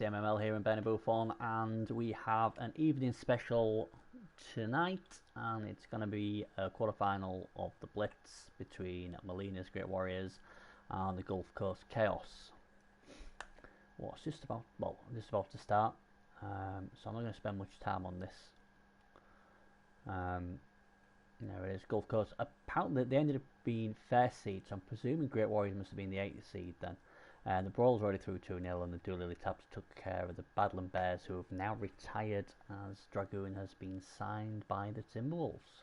the MML here in Beny, and we have an evening special tonight, and it's going to be a quarterfinal of the Blitz between Molenas Great Warriors and the Gulf Coast Chaos. Well, it's just about to start, so I'm not going to spend much time on this. There it is, Gulf Coast. Apparently, they ended up being fair seeds, so I'm presuming Great Warriors must have been the 80th seed then. And the Brawl's already through 2-0, and the Dooley Taps took care of the Badland Bears, who have now retired as Dragoon has been signed by the Timberwolves.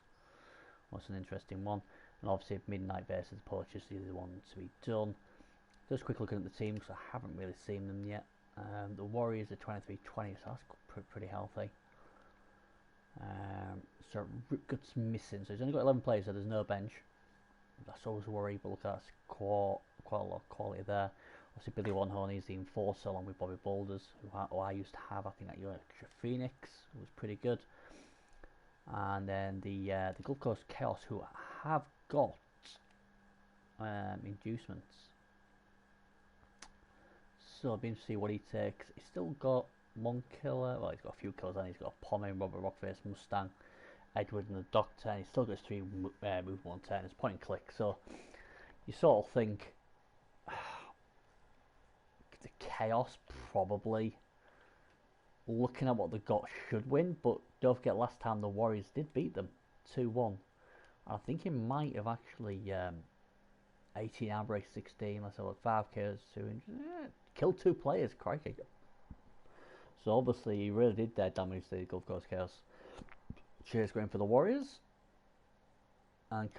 What's an interesting one. And obviously, Midnight versus Poachers is the one to be done. Just quick looking at the team, because I haven't really seen them yet. The Warriors are 23-20, so that's pretty healthy. So Ripgood's missing, so he's only got 11 players, so there's no bench. That's always a worry, but look, that's quite a lot of quality there. Obviously, Billy One-Horn is the enforcer along with Bobby Boulders, who I used to have, I think, at Yorkshire Phoenix, who was pretty good. And then the Gulf Coast Chaos, who have got inducements. So I've been to see what he takes. He's still got one killer, well, he's got a few kills, and he's got a Pommy, Robert Rockface, Mustang, Edward and the Doctor, and he's still got his 3 move 1 turn, it's point and click. So you sort of think the Chaos probably, looking at what they got, should win, but don't forget last time the Warriors did beat them 2-1. I think it might have actually 18 outbreaks, 16, let's have 5 kills, 200, killed 2 players, crikey. So obviously he really did their damage to the Gulf Coast Chaos. Cheers going for the Warriors and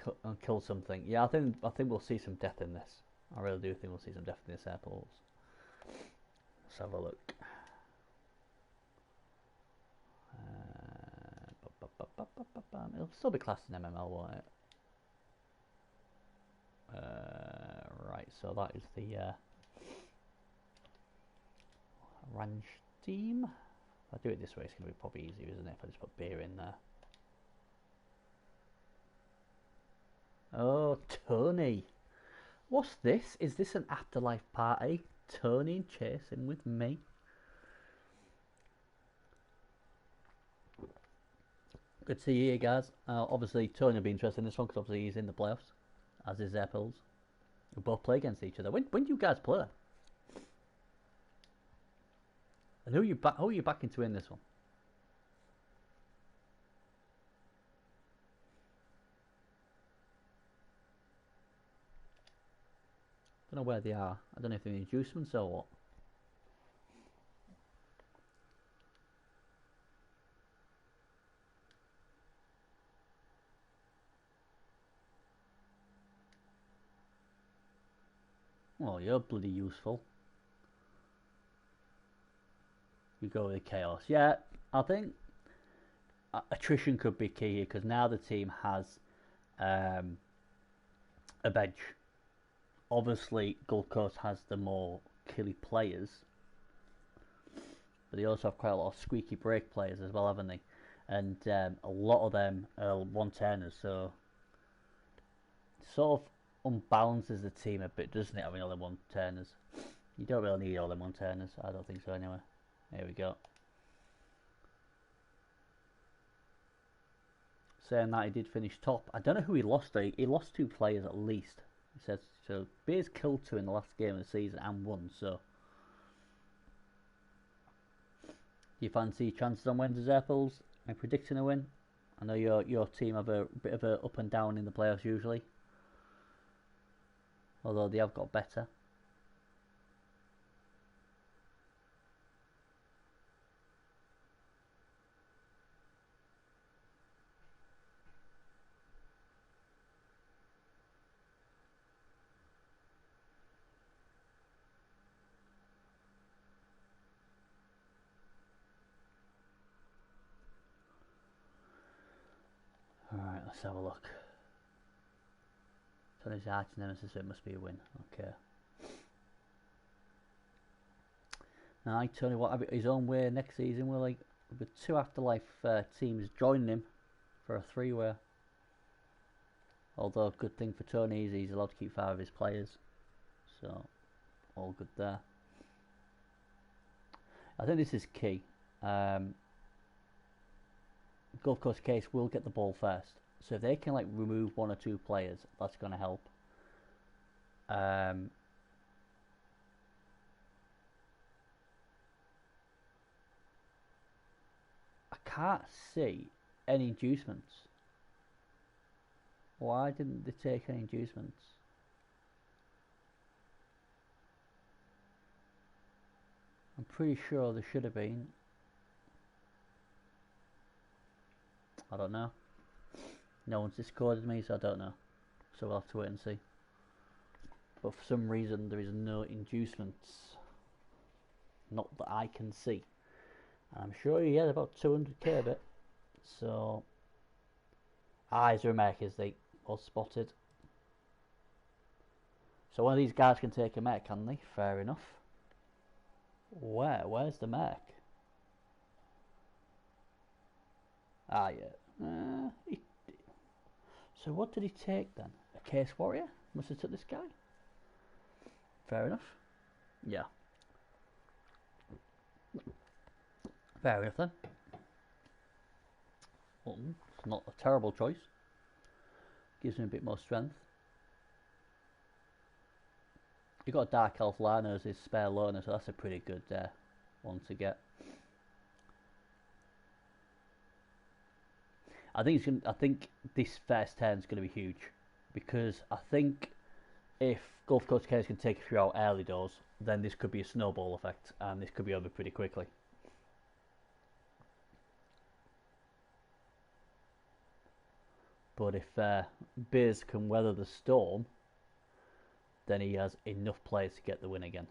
kill something. Yeah, I think we'll see some death in this. I really do think we'll see some death in this airport. Let's have a look. It'll still be classed in MML, won't it? Right, so that is the ranch team. If I do it this way, it's going to be probably easier, isn't it? If I just put beer in there. Oh, Tony. What's this? Is this an afterlife party? Tony chasing with me? Good to see you here, guys. Obviously, Tony will be interested in this one because obviously he's in the playoffs, as is Apples. We both play against each other. When do you guys play? And who are you backing to win this one? Don't know where they are. I don't know if they're inducements or what. Well, you're bloody useful. You go with the Chaos. Yeah, I think attrition could be key here because now the team has a bench. Obviously, Gold Coast has the more killy players, but they also have quite a lot of squeaky break players as well, haven't they? And a lot of them are 1-turners, so it sort of unbalances the team a bit, doesn't it, having all them 1-turners? You don't really need all them 1-turners, I don't think so anyway. There we go. Saying that, he did finish top. I don't know who he lost to. He lost 2 players at least. He says so. Beers killed 2 in the last game of the season and won. So, do you fancy chances on Wednesday's Apples? Am I predicting a win? I know your team have a bit of a up and down in the playoffs usually, although they have got better. Alright, let's have a look. Tony's arch nemesis, so it must be a win. Okay. Now, Tony will have it his own way next season. With 2 Afterlife teams joining him for a 3-way. Although, good thing for Tony is he's allowed to keep 5 of his players. So, all good there. I think this is key. Gulf Coast Case will get the ball first, so if they can like remove one or two players, that's going to help. I can't see any inducements. Why didn't they take any inducements? I'm pretty sure there should have been. I don't know. No one's discorded me, so I don't know. So we'll have to wait and see. But for some reason there is no inducements. Not that I can see. And I'm sure he had about 200k a bit. So eyes are America's, they all spotted. So one of these guys can take a mech, can they? Fair enough. Where's the mech? Ah, yeah. So what did he take then? A Case Warrior? Must have took this guy. Fair enough. Yeah. Fair enough then. Well, it's not a terrible choice. Gives him a bit more strength. You've got Dark Elf Liner as his spare loner, so that's a pretty good one to get. I think this first turn is going to be huge, because I think if Gulf Coast Case can take a few out early doors, then this could be a snowball effect, and this could be over pretty quickly. But if Biz can weather the storm, then he has enough players to get the win again.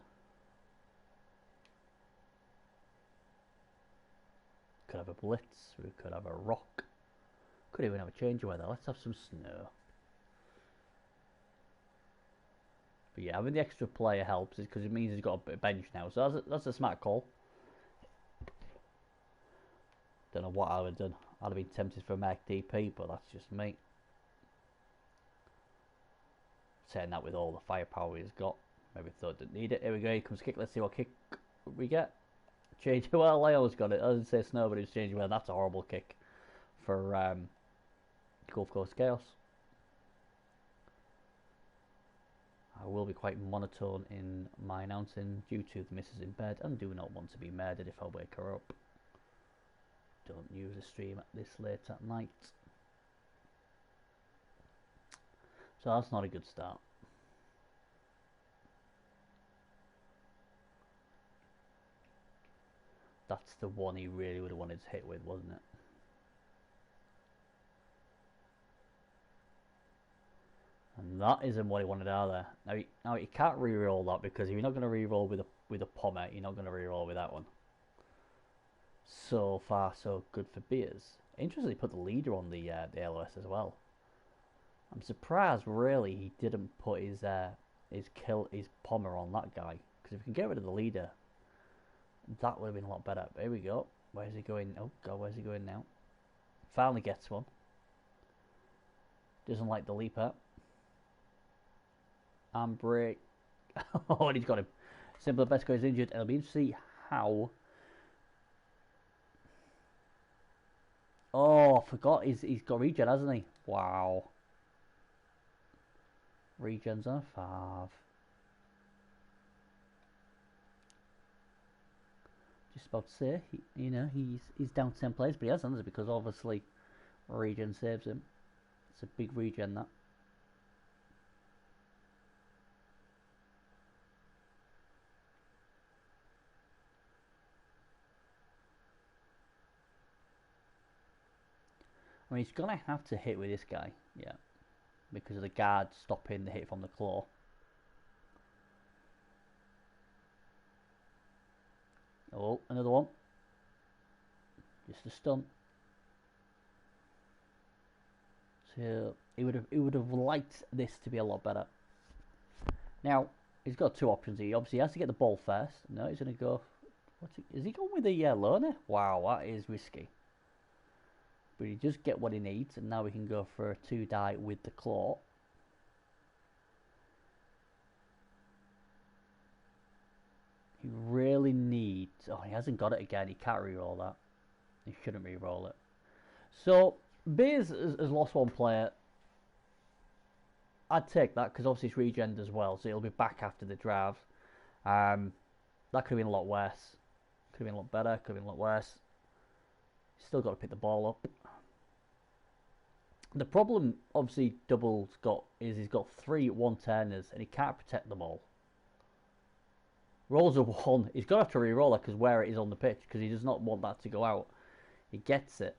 Could have a Blitz, we could have a Rock, could even have a change of weather. Let's have some snow. But yeah, having the extra player helps, because it means he's got a bit of bench now. So that's a smart call. Don't know what I would have done. I'd have been tempted for a Mech DP, but that's just me. Saying that with all the firepower he's got. Maybe thought didn't need it. Here we go, here comes kick. Let's see what kick we get. Change. Well, I always got it. I didn't say snow, but it was changing. Well, that's a horrible kick for Gulf Coast Chaos. I will be quite monotone in my announcing due to the missus in bed and do not want to be murdered if I wake her up. Don't use a stream at this late at night. So that's not a good start. That's the one he really would have wanted to hit with, wasn't it? And that isn't what he wanted out there. Now he can't re-roll that, because if you're not going to re-roll with a pommer, you're not going to re-roll with that one. So far, so good for Beers. Interestingly, put the leader on the LOS as well. I'm surprised, really, he didn't put his pommer on that guy, because if we can get rid of the leader, that would have been a lot better. But here we go. Where's he going? Oh god, where's he going now? Finally gets one. Doesn't like the leaper. And break. Oh, and he's got him. Simple Besco is injured. It'll be interesting to see how. Oh, I forgot he's got regen, hasn't he? Wow. Regen's on 5. Just about to say, he's down 10 players, but he hasn't, because obviously regen saves him. It's a big regen, that. I mean, he's going to have to hit with this guy, yeah, because of the guard stopping the hit from the claw. Oh, another one. Just a stun. So he would have liked this to be a lot better. Now he's got 2 options here. Obviously, he has to get the ball first. No, he's going to go. Is he going with the loner? Wow, that is risky. But he just get what he needs, and now we can go for a 2-die with the claw. You really need Oh, he hasn't got it again. He can't re-roll that. He shouldn't re-roll it. So, Beers has lost one player. I'd take that because obviously it's regen as well, so he'll be back after the draft. That could have been a lot worse. Could have been a lot better. Could have been a lot worse. Still got to pick the ball up. The problem, obviously, Double's got is he's got 3 1-turners and he can't protect them all. Rolls a 1. He's got to have to re-roll it because where it is on the pitch because he does not want that to go out. He gets it.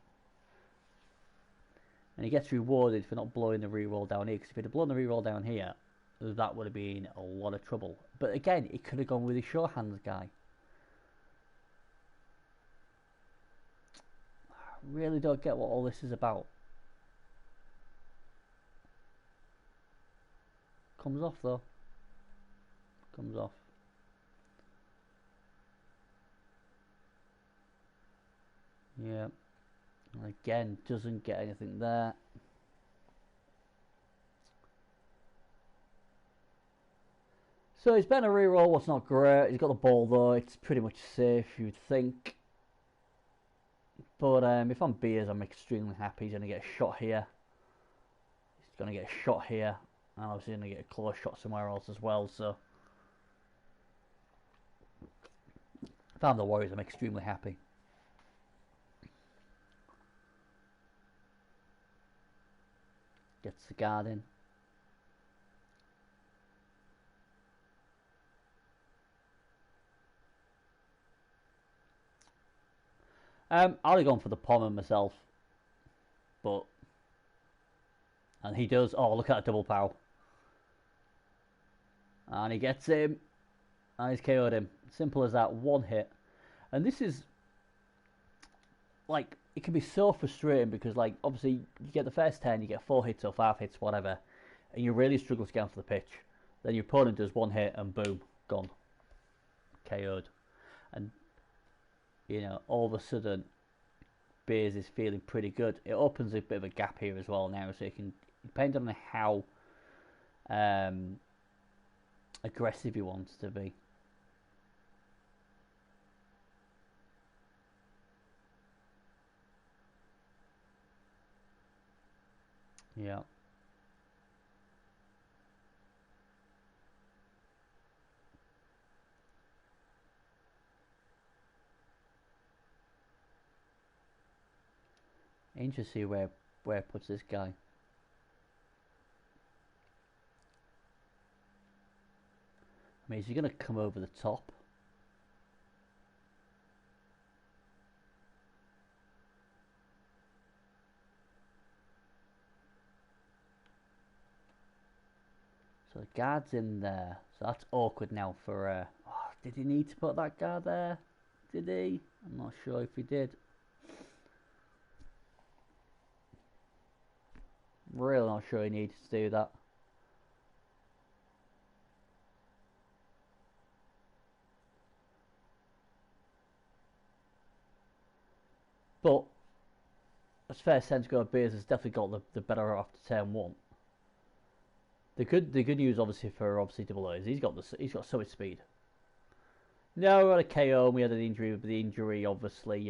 And he gets rewarded for not blowing the re-roll down here because if he'd have blown the re-roll down here, that would have been a lot of trouble. But again, he could have gone with his sure hands guy. I really don't get what all this is about. Comes off though. Comes off. Yeah. And again, doesn't get anything there. So he's been a reroll. What's not great. He's got the ball though. It's pretty much safe, you'd think. But if I'm Beers, I'm extremely happy. He's going to get a shot here. He's going to get a shot here. And obviously going to get a close shot somewhere else as well. So if I'm the Warriors, I'm extremely happy. Gets the guard in. I'd have gone for the Pommer myself. But... And he does. Oh, look at that double pow. And he gets him. And he's KO'd him. Simple as that. One hit. And this is... Like, it can be so frustrating because, like, obviously, you get the first 10, you get 4 hits or 5 hits, whatever. And you really struggle to get onto the pitch. Then your opponent does one hit and boom, gone. KO'd. And, you know, all of a sudden, Beers is feeling pretty good. It opens a bit of a gap here as well now, so you can, depending on how aggressive he wants to be. Yeah. Interesting to see where it puts this guy. I mean, is he going to come over the top? So the guard's in there. So that's awkward now for... oh, did he need to put that guard there? Did he? I'm not sure if he did. Really not sure he needed to do that. But as fair sense go, Beers has definitely got the better after turn 1. The good news obviously for Double O is he's got so much speed. No, we had a KO and we had an injury, but the injury obviously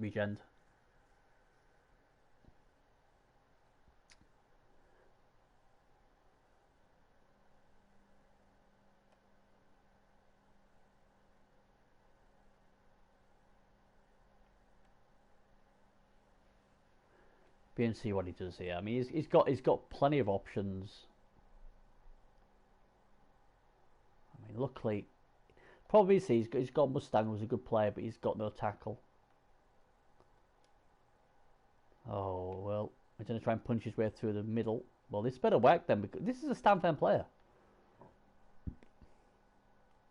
regened. And see what he does here. I mean, he's got plenty of options. I mean, luckily, probably he's got Mustang, who's a good player, but he's got no tackle. Oh well, he's going to try and punch his way through the middle. Well, this better work then because this is a stand firm player.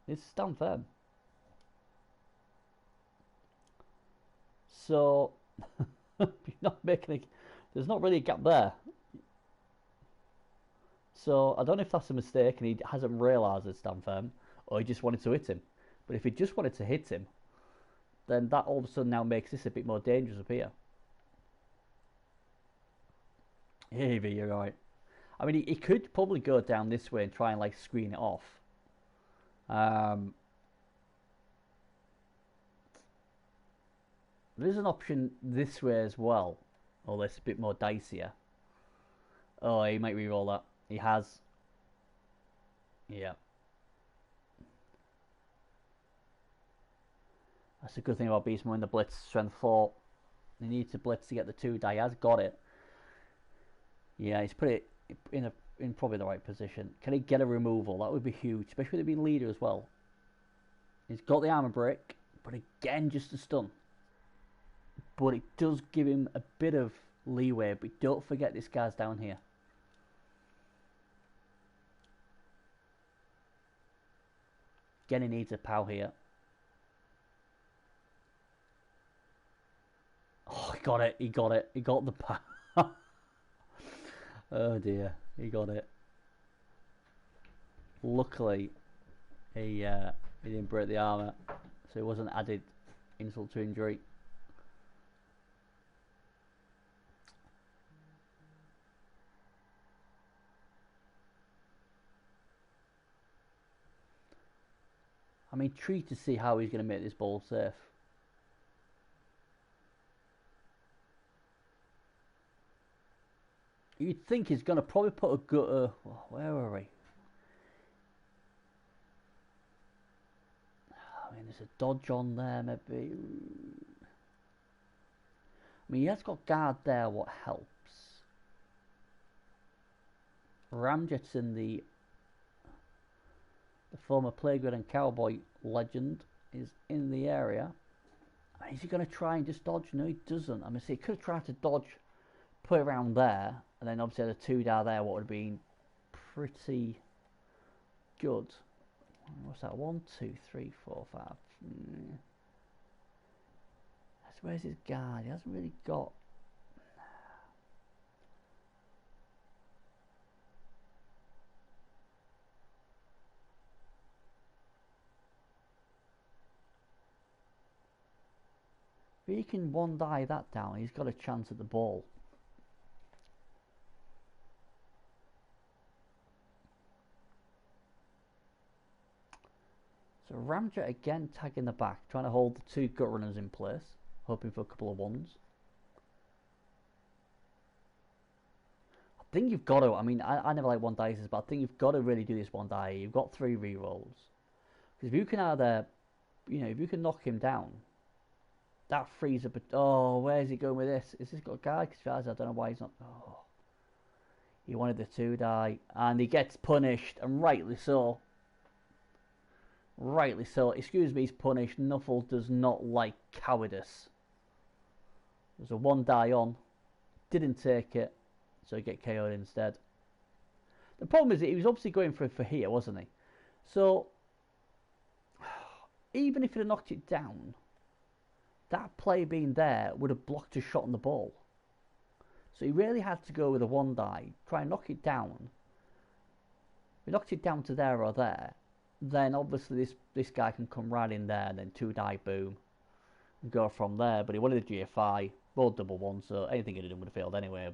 It's stand firm. So you're not making a. There's not really a gap there. So I don't know if that's a mistake and he hasn't realised it's stand firm or he just wanted to hit him. But if he just wanted to hit him, then that all of a sudden now makes this a bit more dangerous up here. Heavy, you're right. I mean, he could probably go down this way and try and like screen it off. There is an option this way as well, although it's a bit more dicier. Oh, he might re-roll that. He has. Yeah. That's a good thing about Beastmo in the Blitz. Strength 4. He needs to Blitz to get the 2 die. He has got it. Yeah, he's put it in probably the right position. Can he get a removal? That would be huge, especially with it being leader as well. He's got the armor break, but again, just a stun. But it does give him a bit of leeway. But don't forget this guy's down here. Again, he needs a POW here. Oh, he got it. He got it. He got the POW. Oh dear. He got it. Luckily, he didn't break the armor, so it wasn't added insult to injury. I'm intrigued to see how he's going to make this ball safe. You'd think he's going to probably put a gutter. Where are we? I mean, there's a dodge on there, maybe. I mean, he has got guard there, what helps. Ramjet's in the former Playground and Cowboy legend is in the area. Is he going to try and just dodge? No, he doesn't. I mean, see, he could have tried to dodge, put it around there, and then obviously the 2 down there, what would have been pretty good. What's that? 1, 2, 3, 4, 5. Where's his guard? He hasn't really got. If he can 1 die that down, he's got a chance at the ball. So Ramjet again tagging the back, trying to hold the 2 gut runners in place, hoping for a couple of 1s. I think you've got to, I mean, I never like 1 dices, but I think you've got to really do this 1 die. You've got 3 rerolls. Because if you can either, if you can knock him down, that frees up. Oh, where's he going with this? Is this got a guy? Because I don't know why he's not. Oh, he wanted the 2 die, and he gets punished, and rightly so. Rightly so. Excuse me, he's punished. Nuffle does not like cowardice. There's a 1 die on. Didn't take it, so he get KO'd instead. The problem is that he was obviously going for here, wasn't he? So even if he'd have knocked it down, that play being there would have blocked a shot on the ball. So he really had to go with a 1 die, try and knock it down. If he knocked it down to there or there, then obviously this guy can come right in there and then 2 die boom and go from there. But he wanted a GFI, rolled double 1, so anything he'd have done would have failed anyway.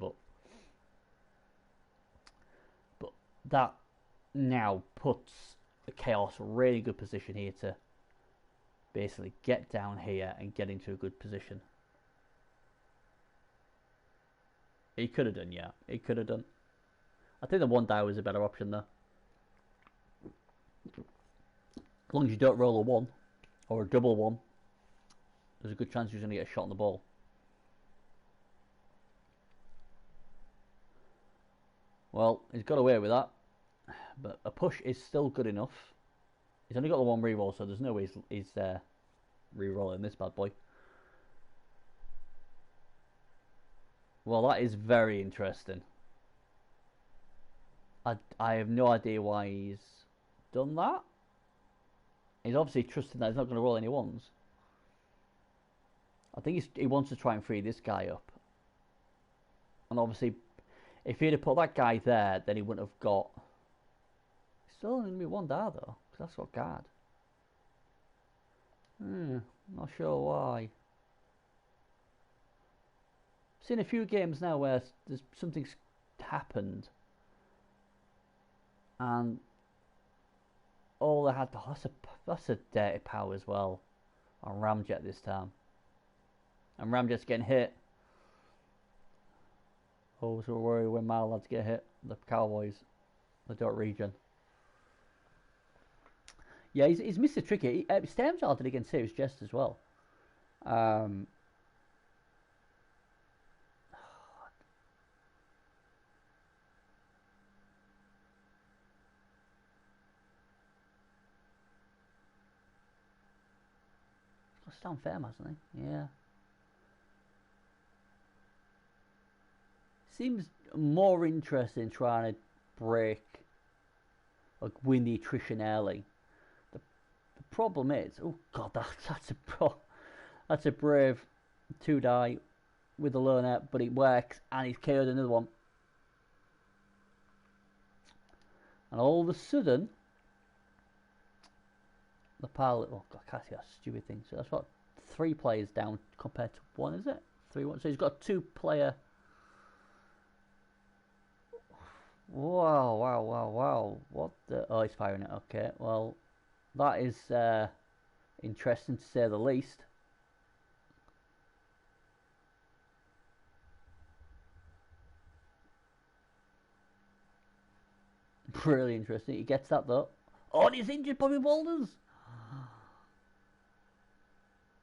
But that now puts the Chaos really good position here to basically get down here and get into a good position. He could have done, yeah. He could have done. I think the 1 die was a better option there. As long as you don't roll a 1 or a double 1, there's a good chance you're going to get a shot on the ball. Well, he's got away with that, but a push is still good enough. He's only got the 1 reroll, so there's no way he's re-rolling this bad boy. Well, that is very interesting. I have no idea why he's done that. He's obviously trusting that he's not going to roll any 1s. I think he wants to try and free this guy up. And obviously, if he'd have put that guy there, then he wouldn't have got. Still only going to be 1 die though, because that's got guard. Not sure why. I've seen a few games now where something's happened, and all they had. Oh, that's a dirty power as well on Ramjet this time. And Ramjet's getting hit. Oh, so we're worried when my lads get hit. The Cowboys. The dot region. Yeah, he's missed a tricky. Stemsall did against Serious Jest as well. He's got Stan Firm, hasn't he? Yeah. Seems more interested in trying to break, like win the attrition early. The problem is, oh god, that's a brave 2-die with the loner, but it works, and he's KO'd another one. And all of a sudden, the pilot, oh god, I can't see that stupid thing. So that's what, 3 players down compared to 1, is it? 3-1. So he's got a 2-player. Wow. What the? Oh, he's firing it. Okay, well, that is interesting to say the least. Really interesting. He gets that though. Oh, and he's injured Bobby Boulders.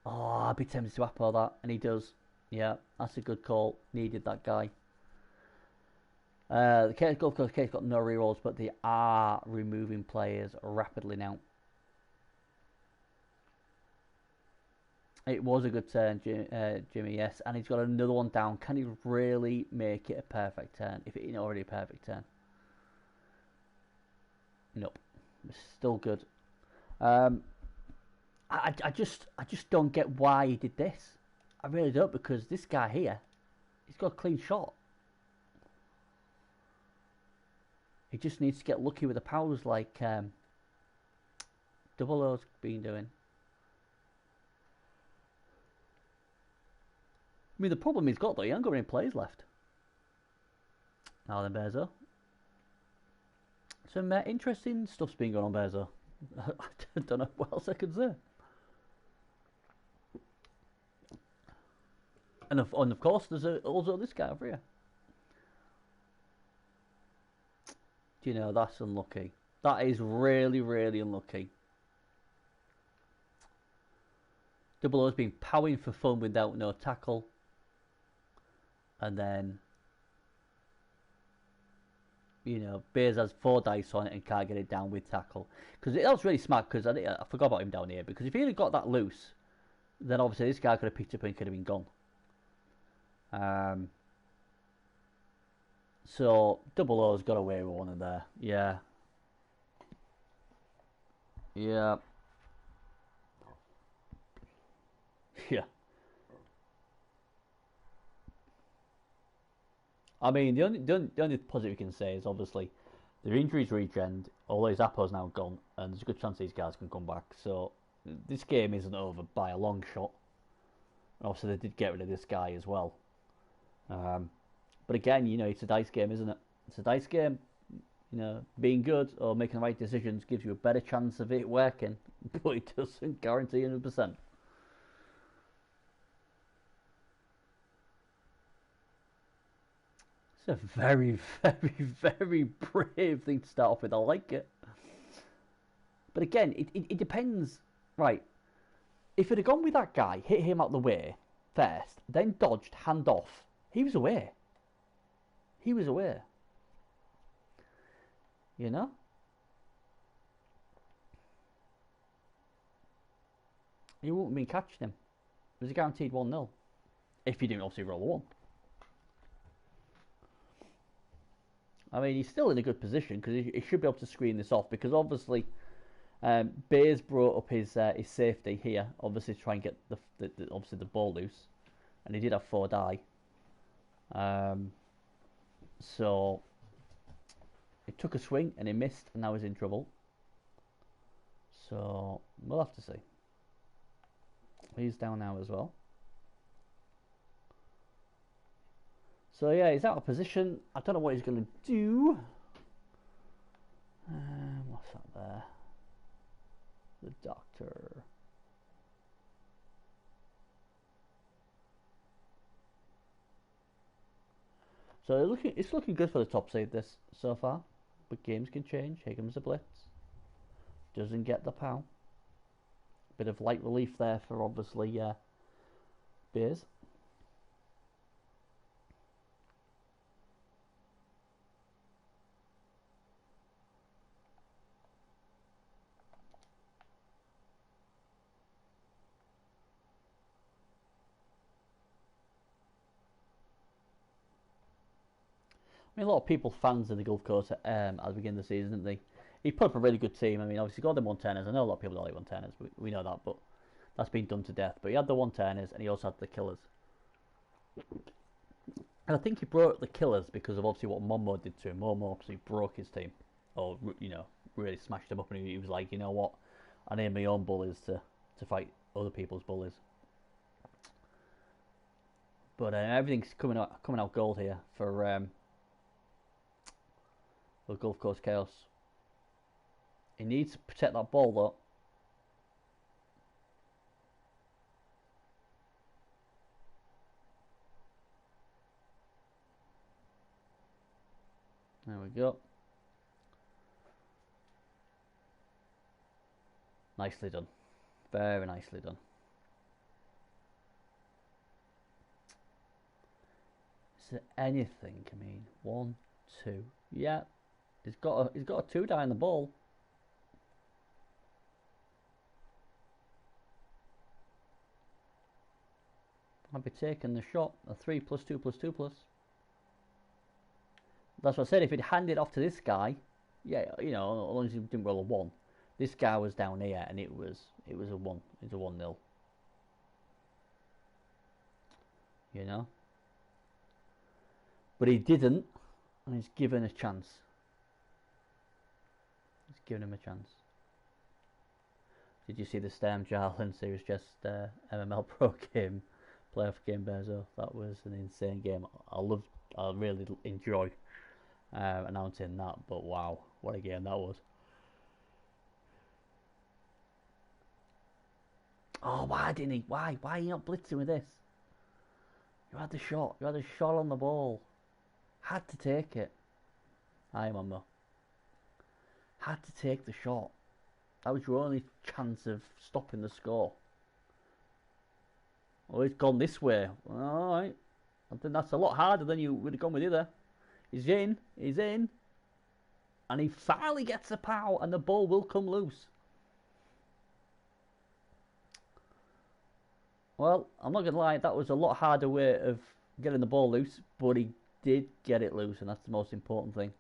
Oh, I'd be tempted to apple that, and he does. Yeah, that's a good call. Needed that guy. The case Gulf Coast case got no rerolls, but they are removing players rapidly now. It was a good turn, Jimmy, yes, and he's got another one down. Can he really make it a perfect turn? If it ain't already a perfect turn. Nope. It's still good. I just don't get why he did this. I really don't, because this guy here, he's got a clean shot. He just needs to get lucky with the powers like Double O's been doing. I mean, the problem he's got though, he hasn't got any plays left. Now then, Bezo. Some interesting stuff's been going on, Bezo. I don't know what else I could say. And of course, there's also this guy over here. Do you know, that's unlucky. That is really, really unlucky. Double O's been powering for fun without no tackle. And then, you know, Bears has 4 dice on it and can't get it down with tackle. Because that was really smart, because I forgot about him down here. Because if he had got that loose, then obviously this guy could have picked up and could have been gone. So Double O's got away with one in there. Yeah. Yeah. Yeah. I mean, the only positive you can say is obviously their injuries regened, although Zappo's now gone, and there's a good chance these guys can come back. So this game isn't over by a long shot. And obviously they did get rid of this guy as well. But again, you know, it's a dice game, isn't it? It's a dice game. You know, being good or making the right decisions gives you a better chance of it working, but it doesn't guarantee 100%. It's a very, very, very brave thing to start off with. I like it. But again, it depends. Right. If it had gone with that guy, hit him out the way first, then dodged, hand off, he was away. He was away. You know? You wouldn't have been catching him. It was a guaranteed 1-0. If you didn't obviously roll a 1. I mean, he's still in a good position because he should be able to screen this off, because obviously Bays brought up his safety here, obviously to try and get obviously the ball loose, and he did have 4 die. So he took a swing and he missed, and now he's in trouble. So we'll have to see. He's down now as well. So yeah, he's out of position. I don't know what he's going to do. What's that there? The doctor. So it's looking good for the top seed this so far. But games can change. Here comes the Blitz. Doesn't get the POW. Bit of light relief there for obviously Beers. I mean, a lot of people fans of the Gulf Coast at the beginning of the season, didn't they? He put up a really good team. I mean, obviously, he got them 110ers. I know a lot of people don't like 110ers, we know that, but that's been done to death. But he had the 110ers and he also had the killers. And I think he brought the killers because of obviously what Momo did to him. Momo obviously broke his team, or really smashed him up, and he was like, you know what, I need my own bullies to fight other people's bullies. But everything's coming out gold here for Gulf Coast Chaos. He needs to protect that ball though. There we go. Nicely done. Very nicely done. Is there anything? I mean, 1, 2. Yeah, he's got a 2 die in the ball. I'd be taking the shot. A 3 plus 2 plus 2 plus. That's what I said. If he'd handed off to this guy, yeah, as long as he didn't roll a 1. This guy was down here, and it was a 1. It's a 1-0. But he didn't, and he's given a chance. He's given him a chance. Did you see the Stem Jarlin Series just MML Pro game, playoff game, Bezo? That was an insane game. I really enjoy announcing that, but wow, what a game that was. Oh, why didn't he? Why are you not blitzing with this? You had the shot. You had a shot on the ball. Had to take it. I am on though. Had to take the shot. That was your only chance of stopping the score. Oh, it's gone this way. Alright. I think that's a lot harder than you would have gone with either. He's in. He's in. And he finally gets a POW, and the ball will come loose. Well, I'm not going to lie, that was a lot harder way of getting the ball loose, but he did get it loose, and that's the most important thing.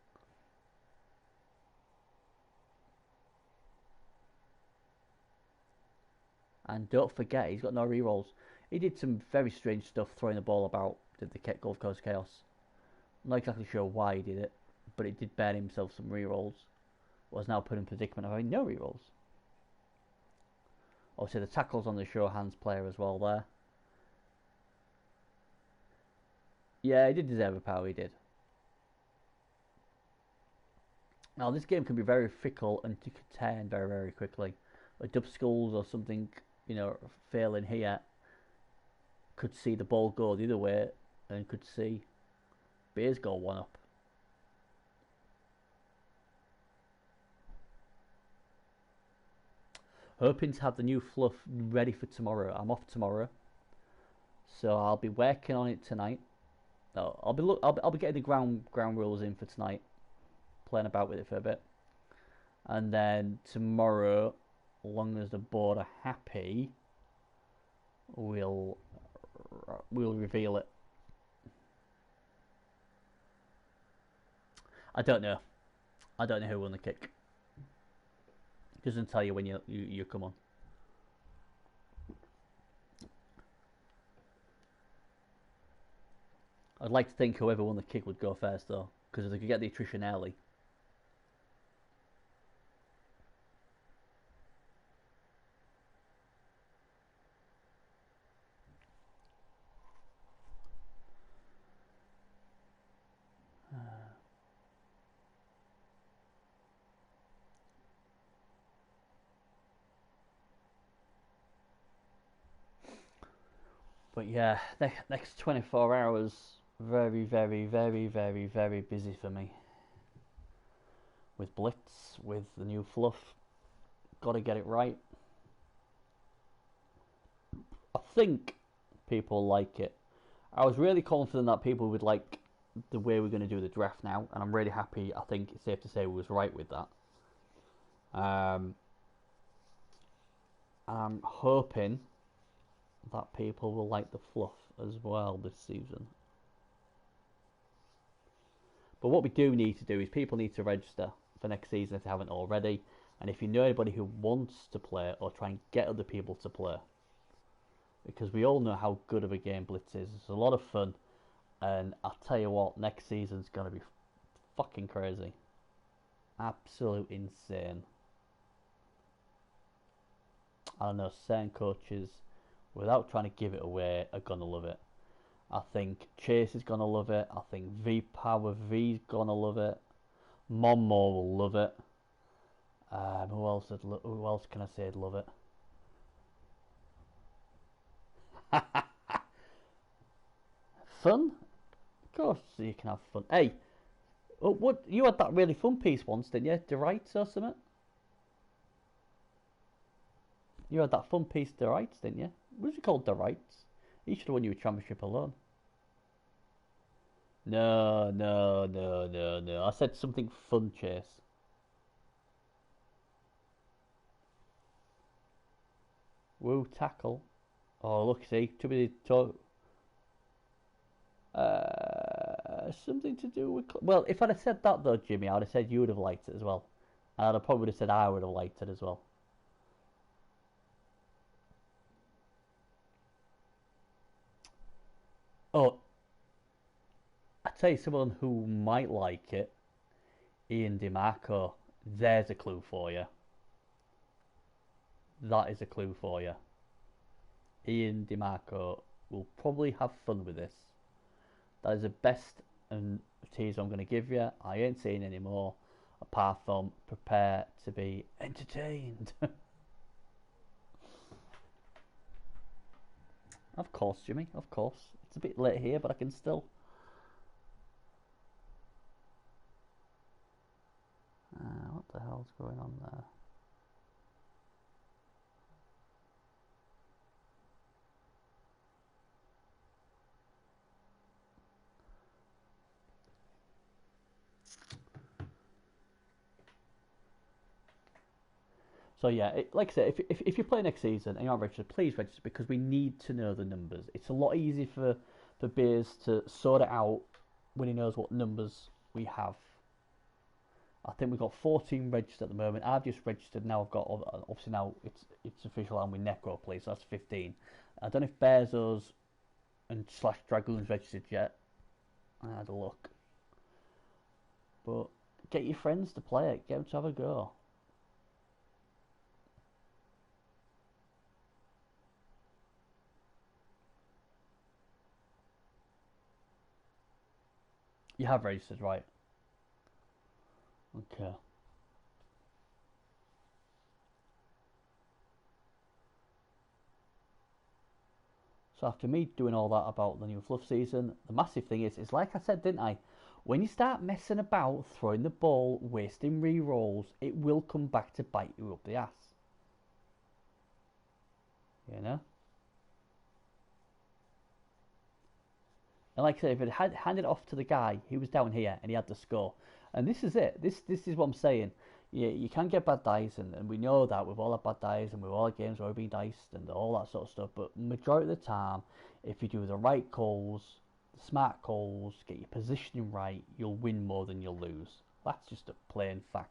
And don't forget, he's got no rerolls. He did some very strange stuff throwing the ball about, did the Gulf Coast Chaos. I'm not exactly sure why he did it, but it did bear himself some rerolls. Was now put in predicament of having no rerolls. Obviously, the tackle's on the sure hands player as well there. Yeah, he did deserve a POW, he did. Now, this game can be very fickle and you can turn very, very quickly. Like dub skulls or something, failing here, could see the ball go the other way and could see Bears go 1 up. Hoping to have the new fluff ready for tomorrow. I'm off tomorrow, so I'll be working on it tonight. No, I'll be getting the ground rules in for tonight, playing about with it for a bit, and then tomorrow, as long as the board are happy, we'll reveal it. I don't know who won the kick. Doesn't tell you when you come on. I'd like to think whoever won the kick would go first though, because they could get the attrition early. But yeah, next 24 hours, very, very, very, very, very busy for me. With Blitz, with the new fluff. Gotta get it right. I think people like it. I was really confident that people would like the way we're going to do the draft now, and I'm really happy. I think it's safe to say we was right with that. I'm hoping that people will like the fluff as well this season. But what we do need to do is people need to register for next season if they haven't already. And if you know anybody who wants to play, or try and get other people to play, because we all know how good of a game Blitz is. It's a lot of fun, and I'll tell you what, next season's going to be fucking crazy. Absolute insane. I don't know, certain coaches, without trying to give it away, are going to love it. I think Chase is going to love it. I think V-Power V's going to love it. Monmo will love it. Who else can I say would love it? Fun? Of course you can have fun. Hey, what you had that really fun piece once, didn't you? The rights or something? You had that fun piece, the rights, didn't you? What was it called, the rights? You should have won your championship alone. No, no, no, no, no. I said something fun, Chase. Woo tackle. Oh, look, see, too many talk. Something to do with. Well, if I'd have said that though, Jimmy, I'd have said you would have liked it as well, and I'd have probably have said I would have liked it as well. Oh, I tell you, someone who might like it, Ian DeMarco. There's a clue for you. That is a clue for you. Ian DeMarco will probably have fun with this. That is the best tease I'm going to give you. I ain't saying any more apart from prepare to be entertained. Of course, Jimmy, of course. It's a bit late here, but I can still. What the hell's going on there? So yeah, like I said, if you play next season and you're not registered, please register because we need to know the numbers. It's a lot easier for Beers to sort it out when he knows what numbers we have. I think we've got 14 registered at the moment. I've just registered now. I've got obviously now it's official. I'm with Necro, please. So that's 15. I don't know if Bears and / Dragoons registered yet. I had a look, but get your friends to play it. Get them to have a go. You have registered, right? Okay. So after me doing all that about the new fluff season, the massive thing is like I said, didn't I? When you start messing about, throwing the ball, wasting re-rolls, it will come back to bite you up the ass. You know? And like I said, if it had handed it off to the guy, he was down here and he had the score. And this is it. This is what I'm saying. You can get bad dice, and we know that with all our bad dice and with all the games where we're being diced and all that sort of stuff. But majority of the time, if you do the right calls, the smart calls, get your positioning right, you'll win more than you'll lose. That's just a plain fact.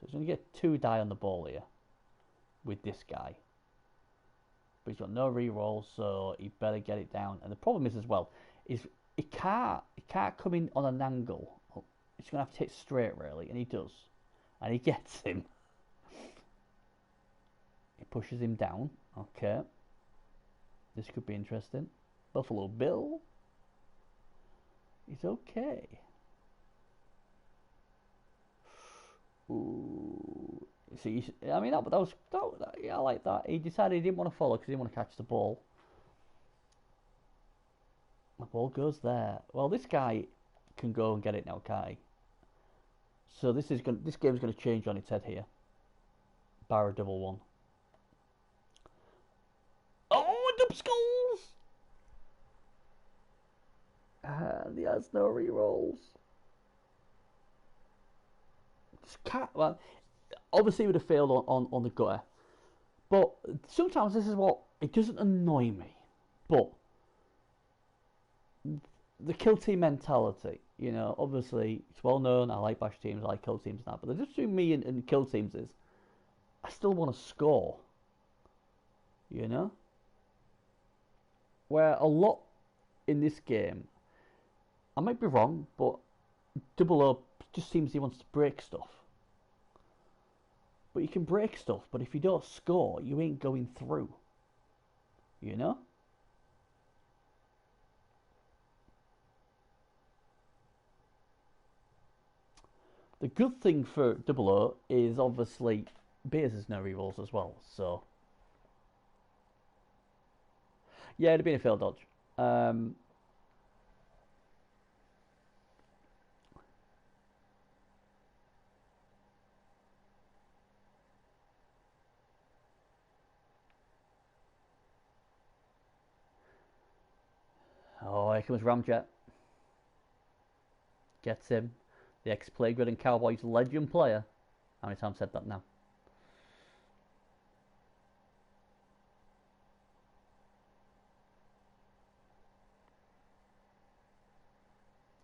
So he's going to get 2 die on the ball here with this guy. But he's got no re-rolls, so he better get it down. And the problem is as well, is it can't come in on an angle. It's going to have to hit straight really, and he does. And he gets him. He pushes him down. Okay. This could be interesting. Buffalo Bill. He's okay. Ooh. See, I mean, yeah, I like that. He decided he didn't want to follow because he didn't want to catch the ball. The ball goes there. Well, this guy can go and get it now, can't he? So this game's going to change on its head here. Bar a double one. Oh, double skulls! And he has no rerolls. Just can't. Well, obviously he would have failed on the gutter. But sometimes this is what it doesn't annoy me. But the kill team mentality, you know, obviously it's well known. I like bash teams, I like kill teams now. But the difference between me and kill teams is I still want to score. You know? Where a lot in this game, I might be wrong, but Double O just seems he wants to break stuff. But you can break stuff, but if you don't score, you ain't going through. You know? The good thing for Double O is obviously Beers has no rerolls as well, so yeah, it'd have been a failed dodge. Oh, here comes Ramjet. Gets him. The ex-Playground and Cowboys legend player. How many times said that now?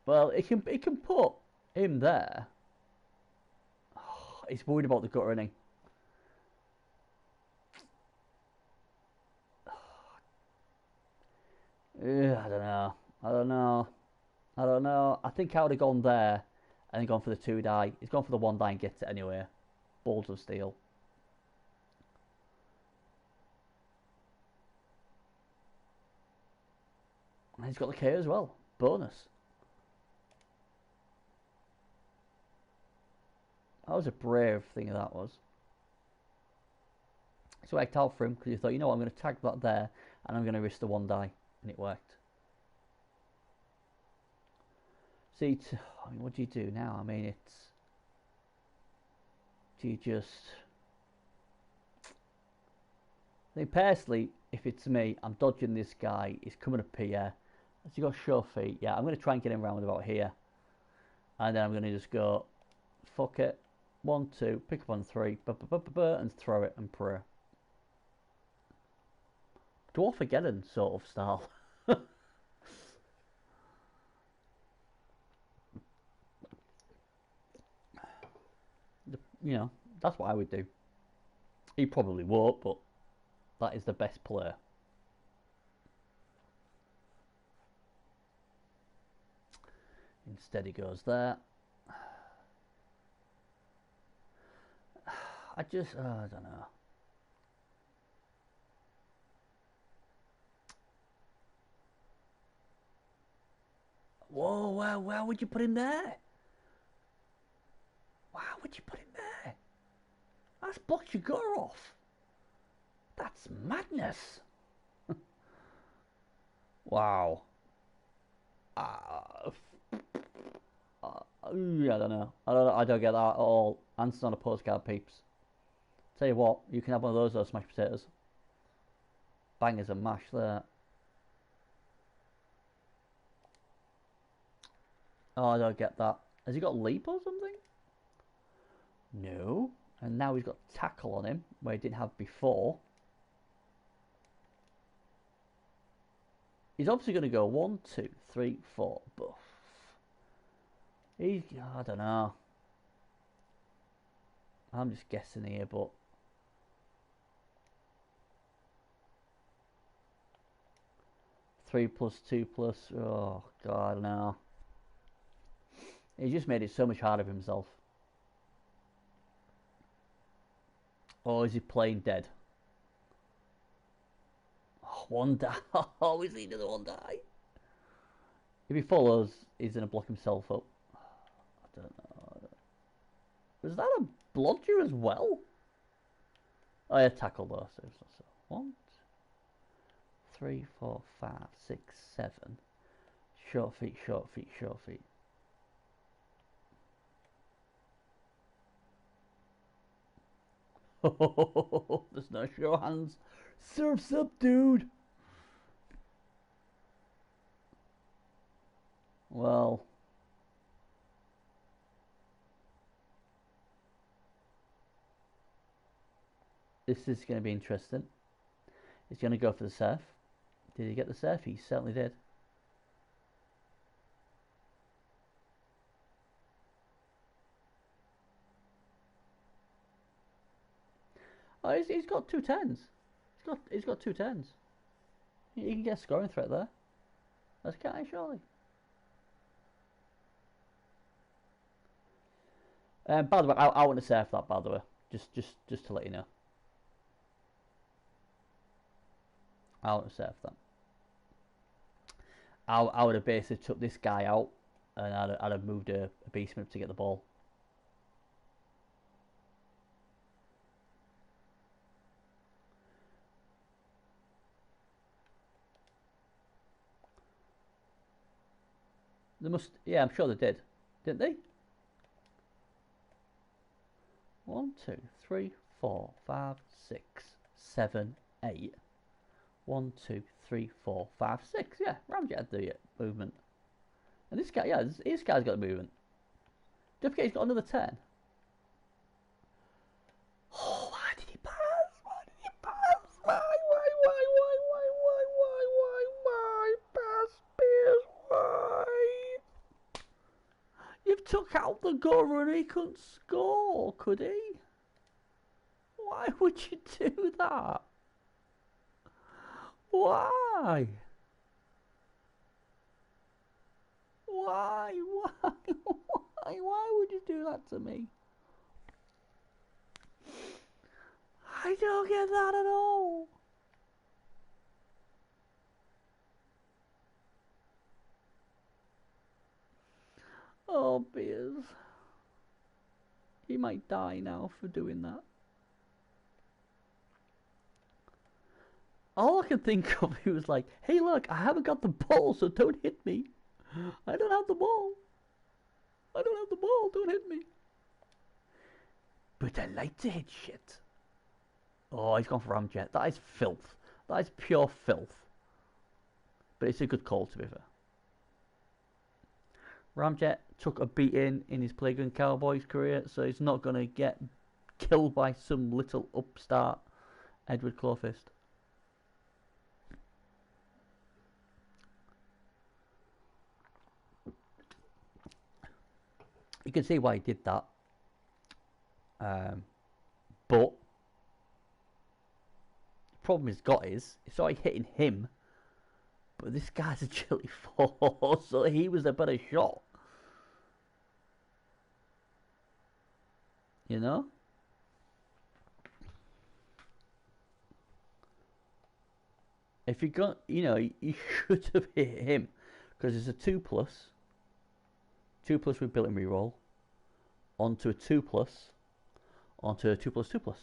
Well, it can put him there. Oh, he's worried about the gutter, isn't he? I don't know. I don't know. I don't know. I think I would have gone there and then gone for the 2 die. He's gone for the 1 die and gets it anyway. Balls of steel. And he's got the K as well. Bonus. That was a brave thing that was. So I worked out for him because he thought, you know what, I'm going to tag that there and I'm going to risk the 1 die. And it worked. See, I mean, what do you do now? I mean, it's... Do you just... I think personally, if it's me, I'm dodging this guy. He's coming up here. Has he got sure feet? Yeah, I'm going to try and get him around about here. And then I'm going to just go, fuck it. 1, 2, pick up on 3, and throw it and pray. Dwarf-ageddon sort of style. You know, that's what I would do. He probably won't, but that is the best player. Instead he goes there. I don't know. Whoa, where would you put him there? Why would you put him there? That's blocked your gutter off. That's madness. Wow. Yeah, I don't know. I don't get that at all. Answers on a postcard, peeps. Tell you what, you can have one of those smashed potatoes. Bangers and mash there. Oh, I don't get that. Has he got leap or something? No. And now he's got tackle on him, where he didn't have before. He's obviously going to go 1, 2, 3, 4 buff. I don't know. I'm just guessing here, but... Three plus 2 plus... Oh, God, no. He just made it so much harder for himself. Or is he playing dead? Oh, 1 die. Oh, is he another 1 die? If he follows, he's going to block himself up. I don't know. Was that a blodger as well? Oh, yeah, tackle though. So. 1, 3, 4, 5, 6, 7. Short feet, short feet, short feet. Oh, there's no show hands. Surf's up, dude. Well, this is going to be interesting. He's going to go for the surf. Did he get the surf? He certainly did. Oh, he's got 2 10s. He's got 2 10s. He can get a scoring threat there. That's can't he, surely. By the way, I want to surf that. By the way, just to let you know, I want to surf that. I would have basically took this guy out, and I'd have moved a beastman to get the ball. They must, yeah, I'm sure they did, didn't they? 1, 2, 3, 4, 5, 6, 7, 8. 1, 2, 3, 4, 5, 6. Yeah, Ramjet had the movement. And this guy, yeah, this guy's got the movement. Don't forget he's got another 10. Oh, why did he pass? Why did he pass? Why, pass, Spears, why? You've took out the goal and he couldn't score, could he? Why would you do that? Why? Why? Why would you do that to me? I don't get that at all. Oh, Beers. He might die now for doing that. All I can think of, he was like, hey, look, I haven't got the ball, so don't hit me. I don't have the ball. I don't have the ball, don't hit me. But I like to hit shit. Oh, he's gone for Ramjet. That is filth. That is pure filth. But it's a good call, to be fair. Ramjet took a beating in his Playground Cowboys career, so he's not going to get killed by some little upstart Edward Clawfist. You can see why he did that. But the problem he's got is it's already hitting him, but this guy's agility 4, so he was a better shot. You know? If you got, you know, you should have hit him because it's a 2+. 2+ with built-in reroll onto a 2+, onto a 2+2+.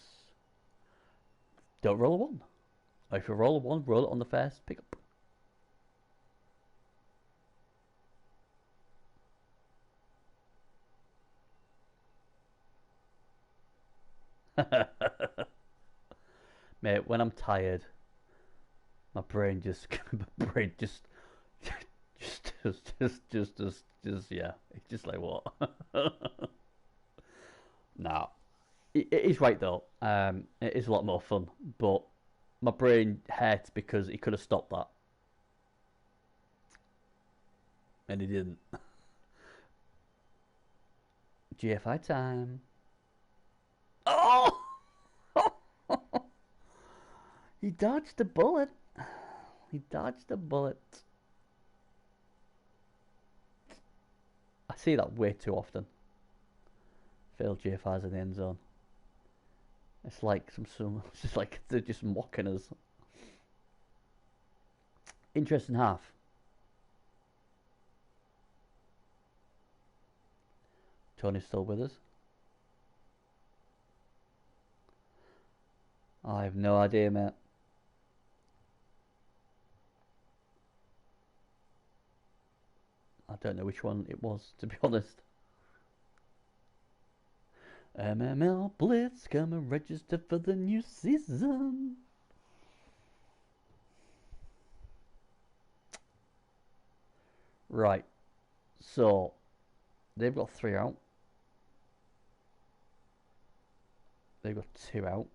Don't roll a 1. Or if you roll a 1, roll it on the first pick up. Mate, when I'm tired, my brain just yeah, it's just like what? Nah, he's right though. It is a lot more fun, but my brain hurts because he could have stopped that, and he didn't. GFI time. Oh! He dodged the bullet. He dodged the bullet. I see that way too often. Failed GFIs in the end zone. It's like it's just like they're just mocking us. Interesting half. Tony's still with us. I have no idea, mate. I don't know which one it was, to be honest. MML Blitz, come and register for the new season. Right, so they've got 3 out. They've got 2 out.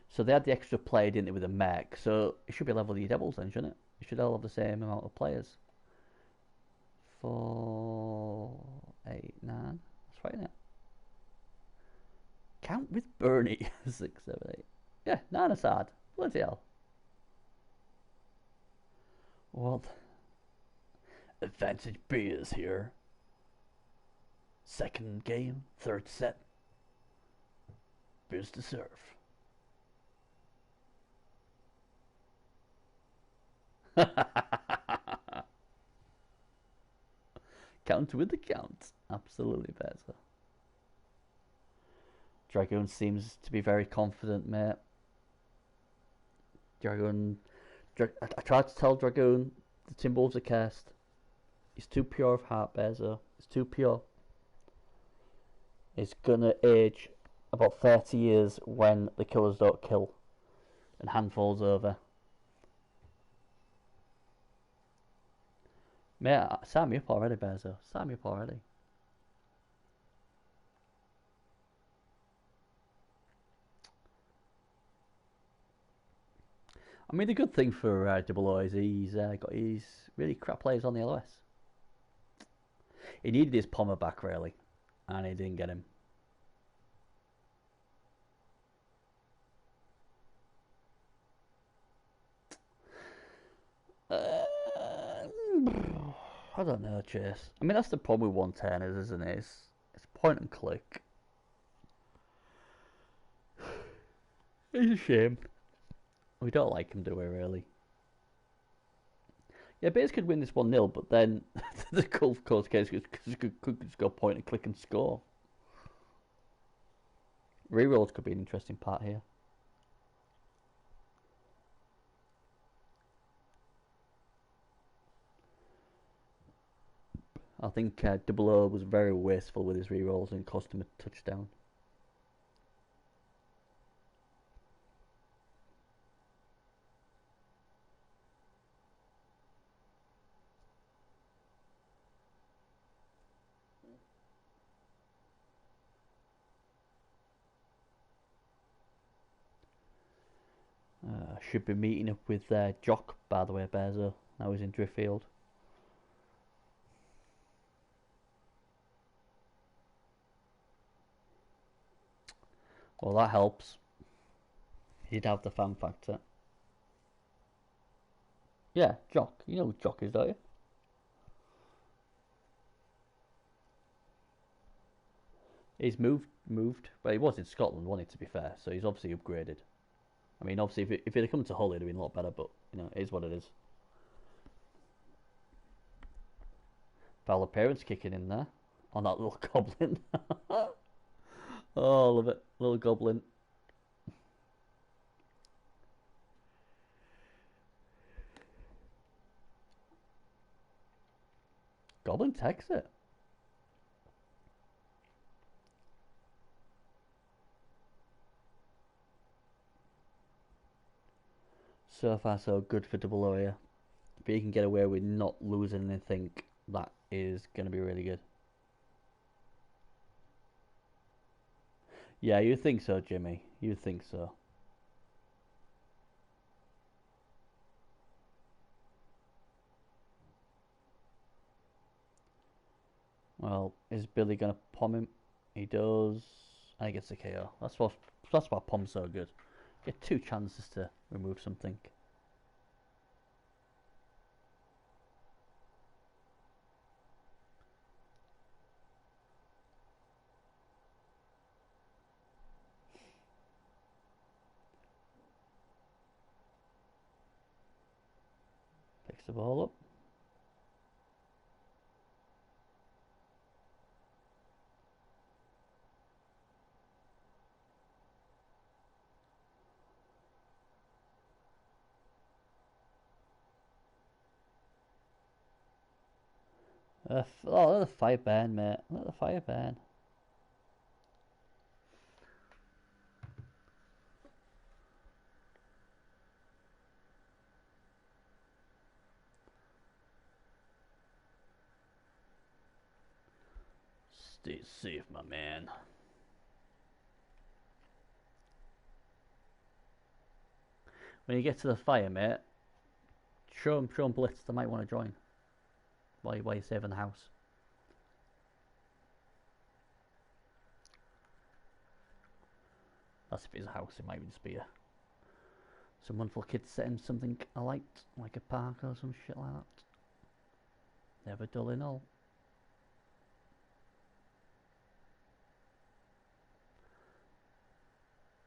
So they had the extra player, didn't they, with a mech? So it should be level the Devils then, shouldn't it? It should all have the same amount of players. 4, 8, 9. That's right, isn't it? Count with Beny. 6, 7, 8. Yeah, 9 aside. Bloody hell. What? Advantage B is here. Second game, third set. Beers to serve. Count with the count. Absolutely better. Dragoon seems to be very confident, mate. Dragoon. I tried to tell Dragoon the Timberwolves are cursed. He's too pure of heart, Bezo. He's too pure. He's gonna age about 30 years when the killers don't kill and hand falls over. Mate, sign me up already, Bezo. Sign me up already. I mean, the good thing for Double O is he's got his really crap players on the LOS. He needed his Pommer back, really, and he didn't get him. I don't know, Chase. I mean, that's the problem with 110, isn't it? It's point and click. It's a shame. We don't like him, do we, really? Yeah, Bears could win this 1-0, but then the Gulf Coast case could just go point and click and score. Rerolls could be an interesting part here. I think Double O was very wasteful with his rerolls and cost him a touchdown. Should be meeting up with Jock, by the way, Bezo. Now he's in Driffield. Well, that helps. He'd have the fan factor. Yeah, Jock. You know who Jock is, don't you? He's moved. But he was in Scotland, wasn't he, to be fair? So he's obviously upgraded. I mean, obviously, if he'd have come to Hull, he'd have been a lot better, but, you know, it is what it is. Foul appearance kicking in there on that little goblin. Oh, I love it. Little goblin. Goblin takes it. So far, so good for Double O here. If he can get away with not losing anything, that is going to be really good. Yeah, you think so, Jimmy. You think so. Well, is Billy going to pom him? He does. And he gets the KO. That's why pom's so good. Get 2 chances to remove something. Picks the ball up. Oh, let the fire burn, mate. Let the fire burn. Stay safe, my man. When you get to the fire, mate, show him Blitz. They might want to join while you're saving the house. That's if it's a house. It might just be some wonderful kids setting something alight, like a park or some shit like that. Never dull in all.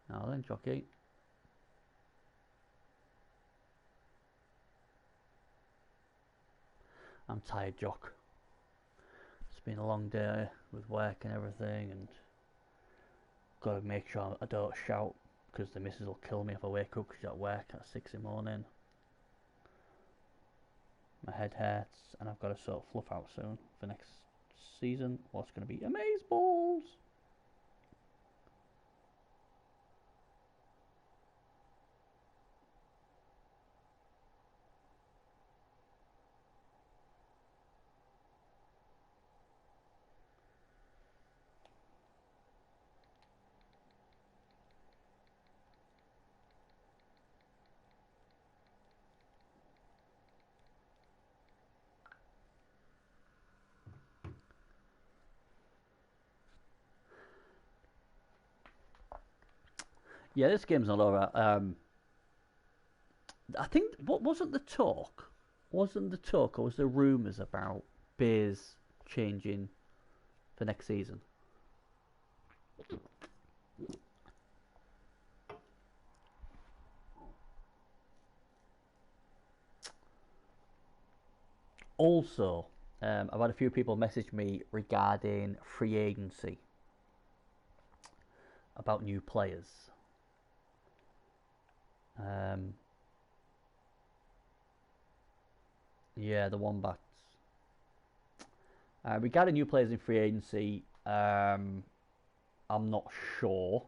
Now then, jockey. I'm tired, Jock. It's been a long day with work and everything, and gotta make sure I don't shout because the missus will kill me if I wake up because she's at work at 6 in the morning. My head hurts, and I've got to sort of fluff out soon for next season. What's going to be amazeballs? Yeah, this game's not over. I think what wasn't the talk? Wasn't the talk, or was there rumours about Beers changing for next season? Also, I've had a few people message me regarding free agency about new players. Yeah, the Wombats. Regarding new players in free agency, I'm not sure.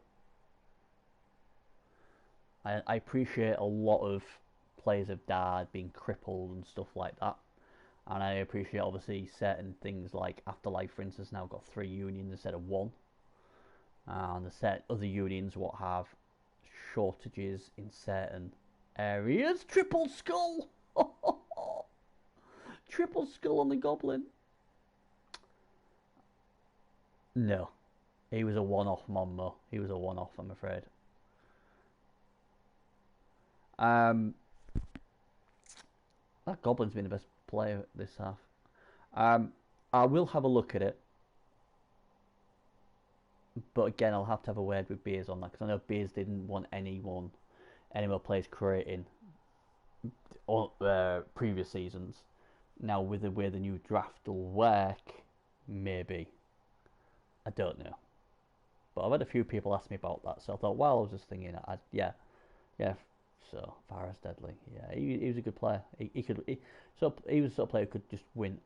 I appreciate a lot of players have died, been crippled and stuff like that. And I appreciate obviously certain things like Afterlife, for instance, now got 3 unions instead of 1. And the set other unions what have shortages in certain areas. Triple skull! Triple skull on the goblin. No. He was a one-off Monmo. He was a one-off, I'm afraid. That goblin's been the best player this half. I will have a look at it. But again, I'll have to have a word with Beers on that because I know Beers didn't want any more players creating previous seasons. Now with the way the new draft will work, maybe. I don't know. But I've had a few people ask me about that, so I thought, well, I was just thinking, yeah. So Varus Deadly, yeah, he was a good player. He was the sort of player who could just win.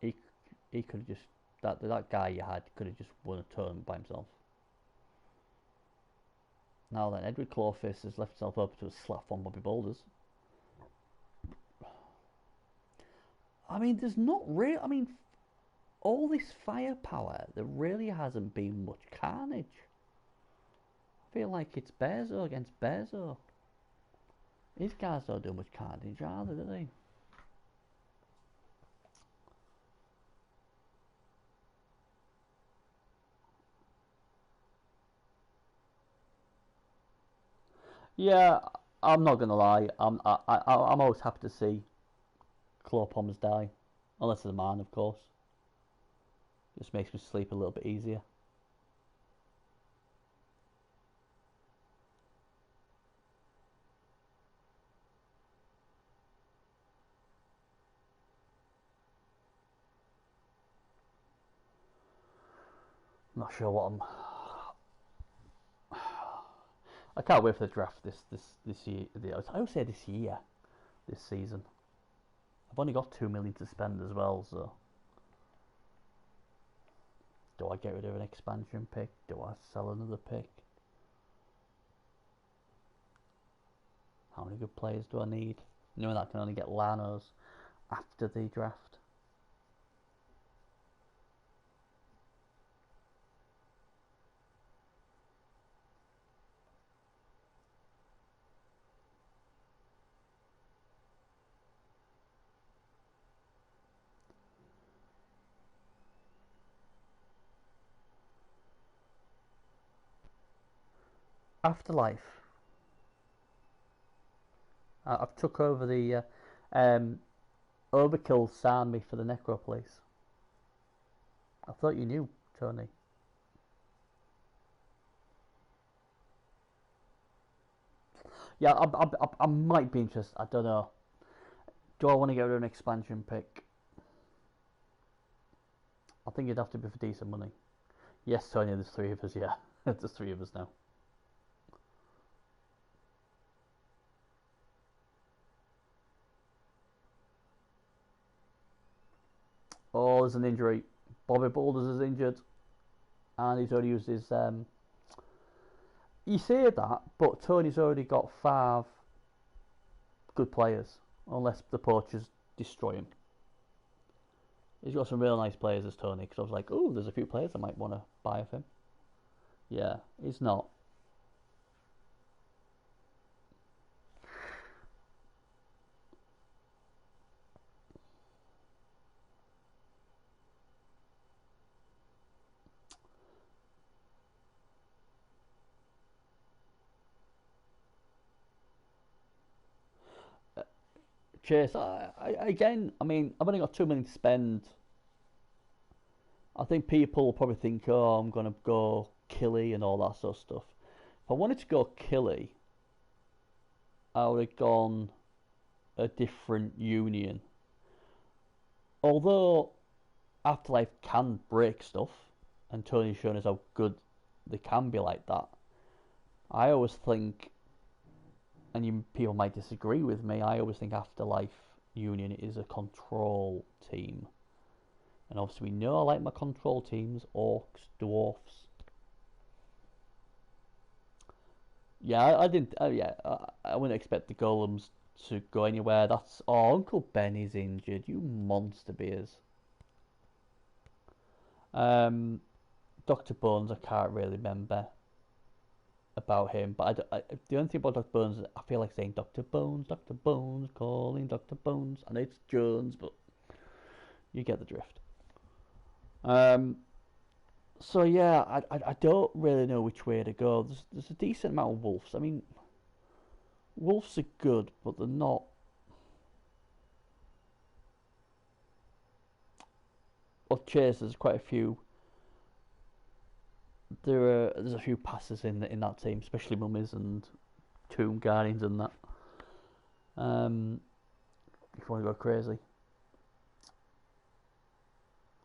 He could have just that guy you had could have just won a tournament by himself. Now then, Edward Clawfist has left himself up to a slap on Bobby Boulders. I mean, there's not really. I mean, all this firepower, there really hasn't been much carnage. I feel like it's Bearzo against Bearzo. These guys don't do much carnage either, do they? Yeah, I'm not gonna lie. I'm always happy to see claw pommers die, unless it's a man, of course. Just makes me sleep a little bit easier. I'm not sure what I'm. I can't wait for the draft this year. I would say this year, this season. I've only got 2 million to spend as well, so do I get rid of an expansion pick? Do I sell another pick? How many good players do I need? Knowing that I can only get Lanos after the draft. Afterlife. I've took over the Overkill signed me for the Necro place. I thought you knew, Tony. Yeah, I might be interested. I don't know. Do I want to get rid of an expansion pick? I think it'd have to be for decent money. Yes, Tony, there's 3 of us, yeah. There's 3 of us now. Oh, there's an injury. Bobby Boulders is injured. And he's already used his... You say that, but Tony's already got 5 good players. Unless the poachers destroy him. He's got some real nice players as Tony. Because I was like, oh, there's a few players I might want to buy of him. Yeah, he's not. Chase, again, I mean, I've only got 2 million to spend. I think people will probably think, oh, I'm going to go Killy and all that sort of stuff. If I wanted to go Killy, I would have gone a different union. Although Afterlife can break stuff, and Tony's shown us how good they can be like that, I always think, and people might disagree with me, I always think Afterlife Union is a control team. And obviously we know I like my control teams, orcs, dwarfs. Yeah, I didn't. I wouldn't expect the golems to go anywhere. That's Uncle Beny's injured. You monster beers. Dr. Bones, I can't really remember about him, but the only thing about Dr. Bones is I feel like saying Dr. Bones, calling Dr. Bones. I know it's Jones, but you get the drift. So yeah, I don't really know which way to go. There's a decent amount of wolves. I mean, wolves are good, but they're not. Well, Chase, there's quite a few. There's a few passes in that team, especially mummies and tomb guardians and that. If you want to go crazy.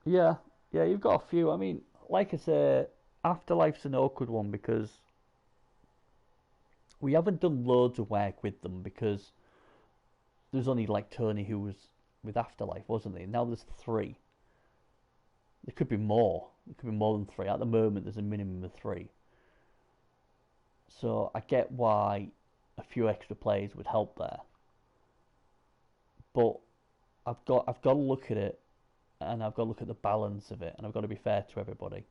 Yeah, you've got a few. I mean, like I say, Afterlife's an awkward one because we haven't done loads of work with them because there's only like Tony who was with Afterlife, wasn't there? Now there's 3. There could be more. There could be more than 3. At the moment, there's a minimum of 3. So I get why a few extra players would help there, but I've got to look at it, and I've got to look at the balance of it, and I've got to be fair to everybody.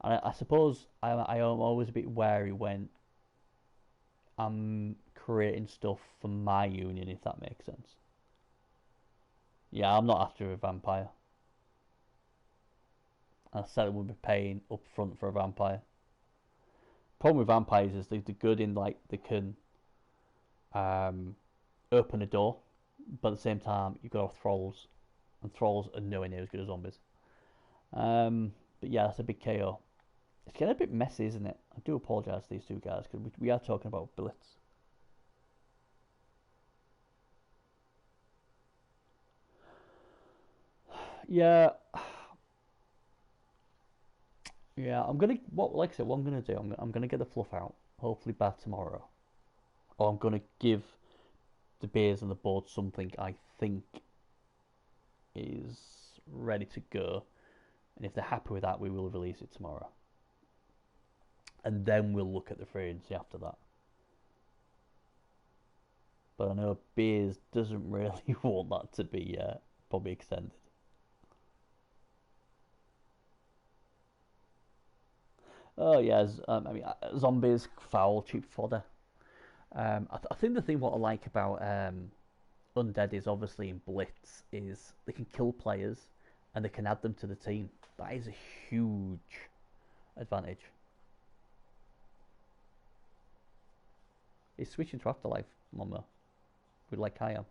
And I suppose I am always a bit wary when I'm creating stuff for my union, if that makes sense. Yeah, I'm not after a vampire. I said I would be paying up front for a vampire. Problem with vampires is they're good in like they can open a door, but at the same time you've got to have thralls, and thralls are nowhere near as good as zombies. But yeah, that's a big KO. It's getting a bit messy, isn't it? I do apologise to these 2 guys because we are talking about Blitz. Yeah. Yeah, I'm gonna like I said, what I'm gonna do, I'm gonna get the fluff out, hopefully by tomorrow, or I'm gonna give the beers and the board something I think is ready to go, and if they're happy with that, we will release it tomorrow, and then we'll look at the free agency after that. But I know Beers doesn't really want that to be probably extended. Oh yeah, zombies, foul, cheap fodder. I think the thing what I like about Undead is obviously in Blitz is they can kill players and they can add them to the team. That is a huge advantage. He's switching to Afterlife, Mama. With like I am.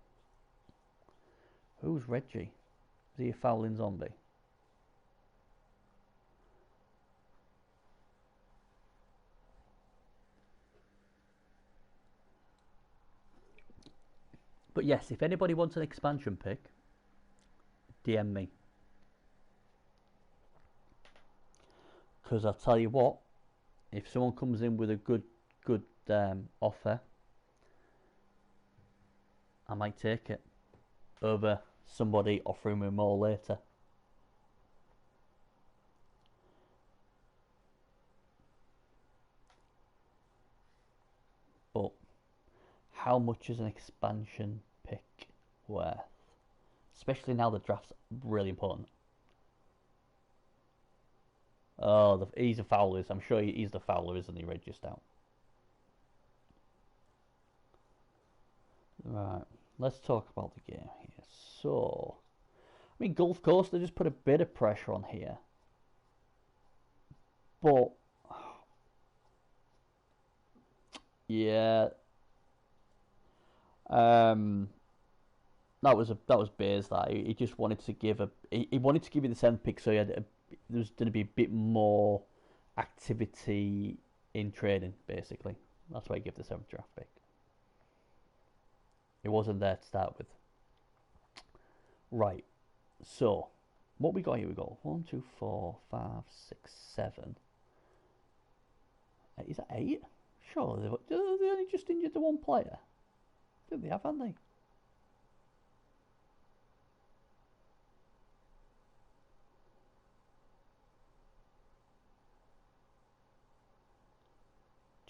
Who's Reggie? Is he a fouling zombie? But yes, if anybody wants an expansion pick, DM me. Because I'll tell you what, if someone comes in with a good offer, I might take it over somebody offering me more later. But how much is an expansion pick worth? Especially now the draft's really important. Oh, he's a fouler. I'm sure he's the fouler, isn't he? Red just out. Right, let's talk about the game here. So, I mean, Gulf Coast, they just put a bit of pressure on here. But, yeah. That was Bears. That he just wanted to give he wanted to give you the 7th pick, so there was going to be a bit more activity in trading. Basically, that's why he gave the 7th draft pick. It wasn't there to start with. Right. So, what we got here? We got 1, 2, 4, 5, 6, 7. Is that 8? Surely they only just injured the one player. I think they have, haven't they?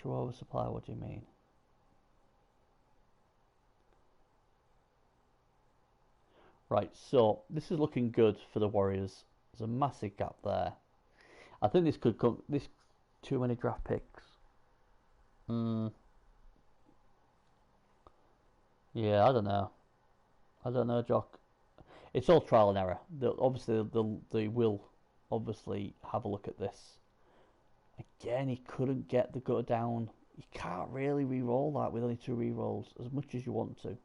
To oversupply, what do you mean? Right, so this is looking good for the Warriors. There's a massive gap there. I think this could come. This too many draft picks. Yeah, I don't know. I don't know, Jock. It's all trial and error. They will obviously have a look at this. Again, he couldn't get the gutter down. You can't really re-roll that with only 2 re-rolls as much as you want to.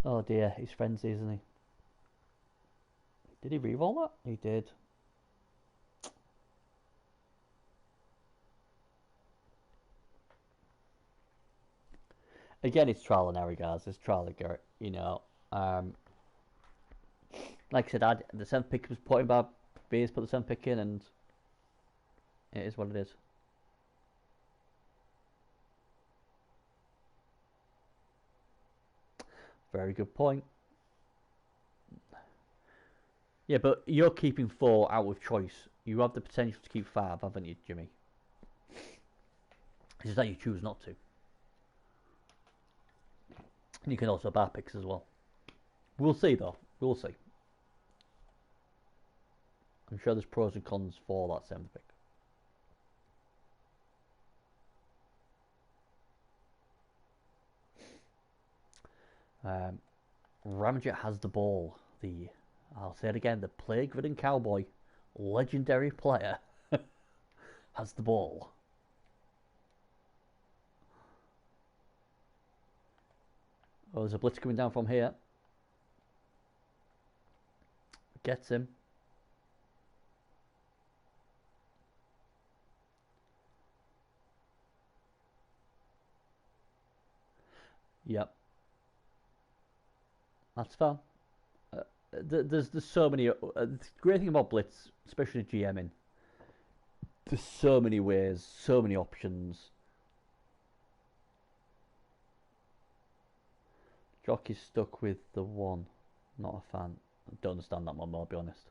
Oh dear, he's frenzy, isn't he? Did he re-roll that? He did. Again, it's trial and error, guys. It's trial and error. You know, like I said, the 7th pick was put in by Beers, put the 7th pick in, and it is what it is. Very good point. Yeah, but you're keeping 4 out of choice. You have the potential to keep 5, haven't you, Jimmy? It's just that you choose not to. And you can also bar picks as well. We'll see, though. We'll see. I'm sure there's pros and cons for that 7th pick. Ramjet has the ball. I'll say it again, the plague-ridden cowboy, legendary player, has the ball. Oh, there's a blitz coming down from here. Gets him. Yep. That's fun. There's so many. The great thing about Blitz, especially GMing, there's so many ways, so many options Jock is stuck with the one. Not a fan. I don't understand that one, I'll be honest.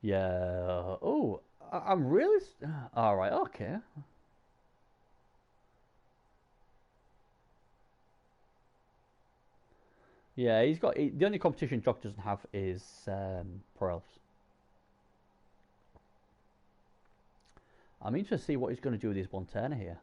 Yeah. Oh, I'm really. All right. Okay. Yeah, he's got the only competition Jock doesn't have is Pro Elves. I'm interested to see what he's going to do with his one turner here.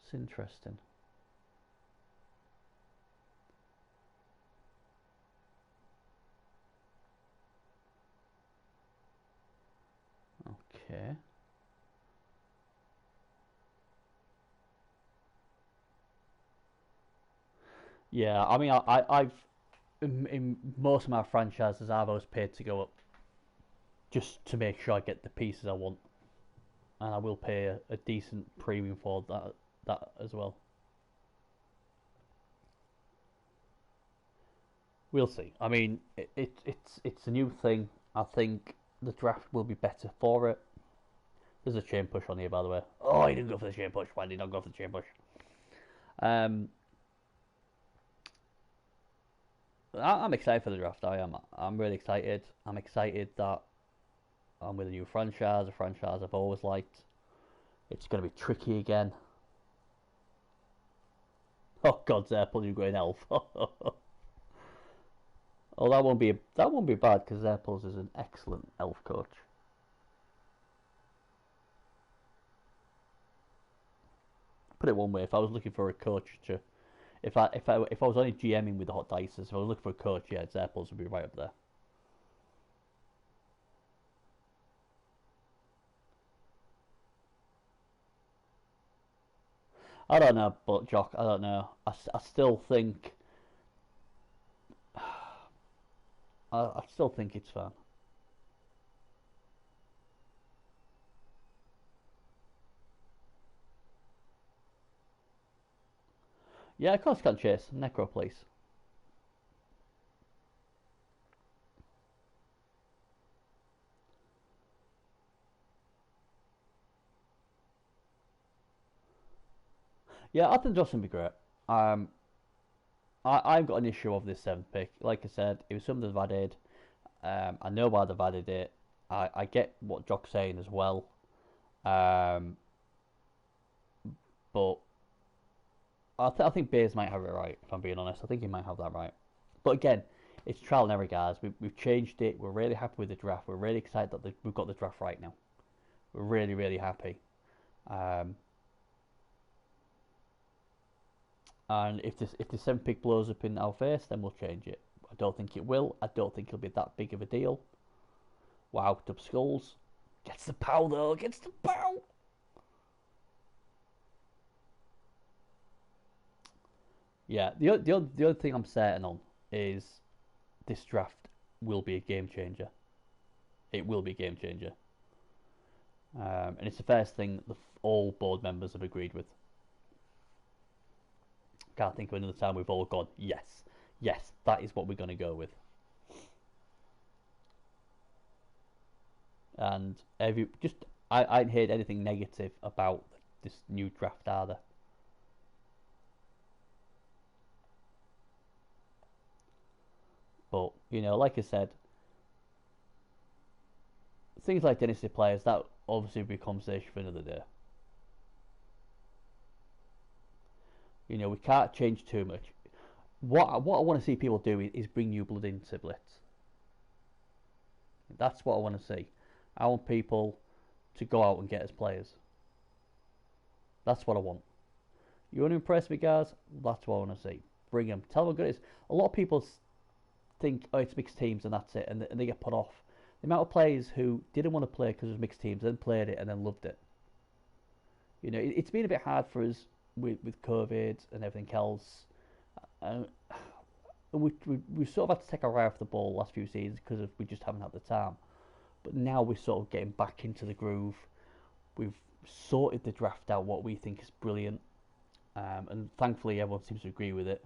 It's interesting. Okay. Yeah, I mean, I've in most of my franchises, I've always paid to go up just to make sure I get the pieces I want, and I will pay a decent premium for that as well. We'll see. I mean, it's a new thing. I think the draft will be better for it. There's a chain push on here, by the way. Oh, he didn't go for the chain push. Why did he not go for the chain push? Um, I'm excited for the draft. I am. I'm really excited. I'm excited that I'm with a new franchise, a franchise I've always liked. It's going to be tricky again. Oh God, Zerpel, you're going elf. Oh, that won't be bad because Zerpels is an excellent elf coach. Put it one way, if I was looking for a coach to, if I was only GMing with the hot dice, if I was looking for a coach, yeah, Zerpels would be right up there. I don't know, but Jock, I don't know. I still think, I still think it's fun. Yeah, of course, can't chase Necro, please. Yeah, I think Justin would be great. Um, I've got an issue of this seventh pick. Like I said, it was something they've added. I know why they've added it. I get what Jock's saying as well. Um, but I think Beers might have it right, if I'm being honest. I think he might have that right. But again, it's trial and error, guys. We've changed it. We're really happy with the draft. We're really excited that we've got the draft right now. We're really, really happy. Um, and if the seventh pick blows up in our face, then we'll change it. I don't think it will. I don't think it'll be that big of a deal. Wow, Dub Skulls. Gets the pow though. Gets the pow. Yeah, the other thing I'm certain on is this draft will be a game changer. It will be a game changer. And it's the first thing that all board members have agreed with. Can't think of another time we've all gone, yes, yes, that is what we're going to go with. And I ain't heard anything negative about this new draft either. But like I said, things like dynasty players that obviously will be conversation for another day. We can't change too much. What I want to see people do is bring new blood into Blitz. That's what I want to see. I want people to go out and get as players. That's what I want. You want to impress me, guys? That's what I want to see. Bring them. Tell them how good it is. A lot of people think, oh, it's mixed teams and that's it, and they get put off. The amount of players who didn't want to play because it was mixed teams, then played it and then loved it. You know, it's been a bit hard for us with COVID and everything else. We sort of had to take our eye off the ball the last few seasons because we just haven't had the time. But now we're sort of getting back into the groove. We've sorted the draft out, what we think is brilliant. And thankfully everyone seems to agree with it.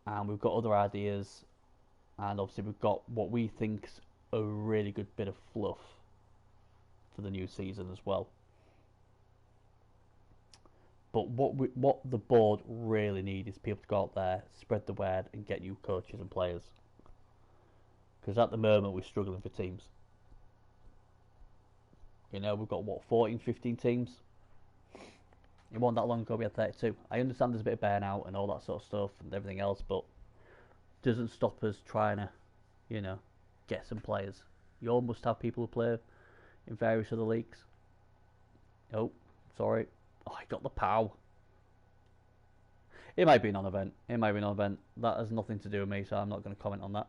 And we've got other ideas. And obviously we've got what we think's a really good bit of fluff for the new season as well. But what the board really need is people to go out there, spread the word, and get new coaches and players. Because at the moment we're struggling for teams. You know, we've got, 14, 15 teams? It wasn't that long ago we had 32. I understand there's a bit of burnout and all that sort of stuff and everything else, but doesn't stop us trying to, you know, get some players. You all must have people who play in various other leagues. Oh, sorry. Oh, I got the POW. It might be a non-event. That has nothing to do with me, so I'm not going to comment on that.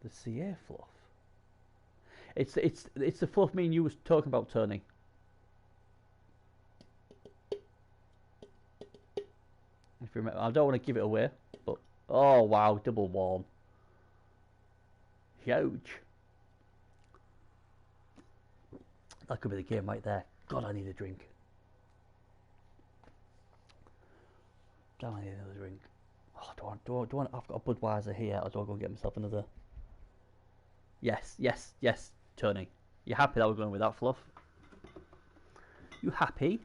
The CA fluff. It's the fluff me and you was talking about, Tony. If you remember, I don't want to give it away, but oh wow, double warm. Huge. That could be the game right there. God, I need a drink. Damn, I need another drink. Oh, do I want? I've got a Budweiser here, or do I go and get myself another? Yes, Tony. You happy that we're going with that fluff? You happy?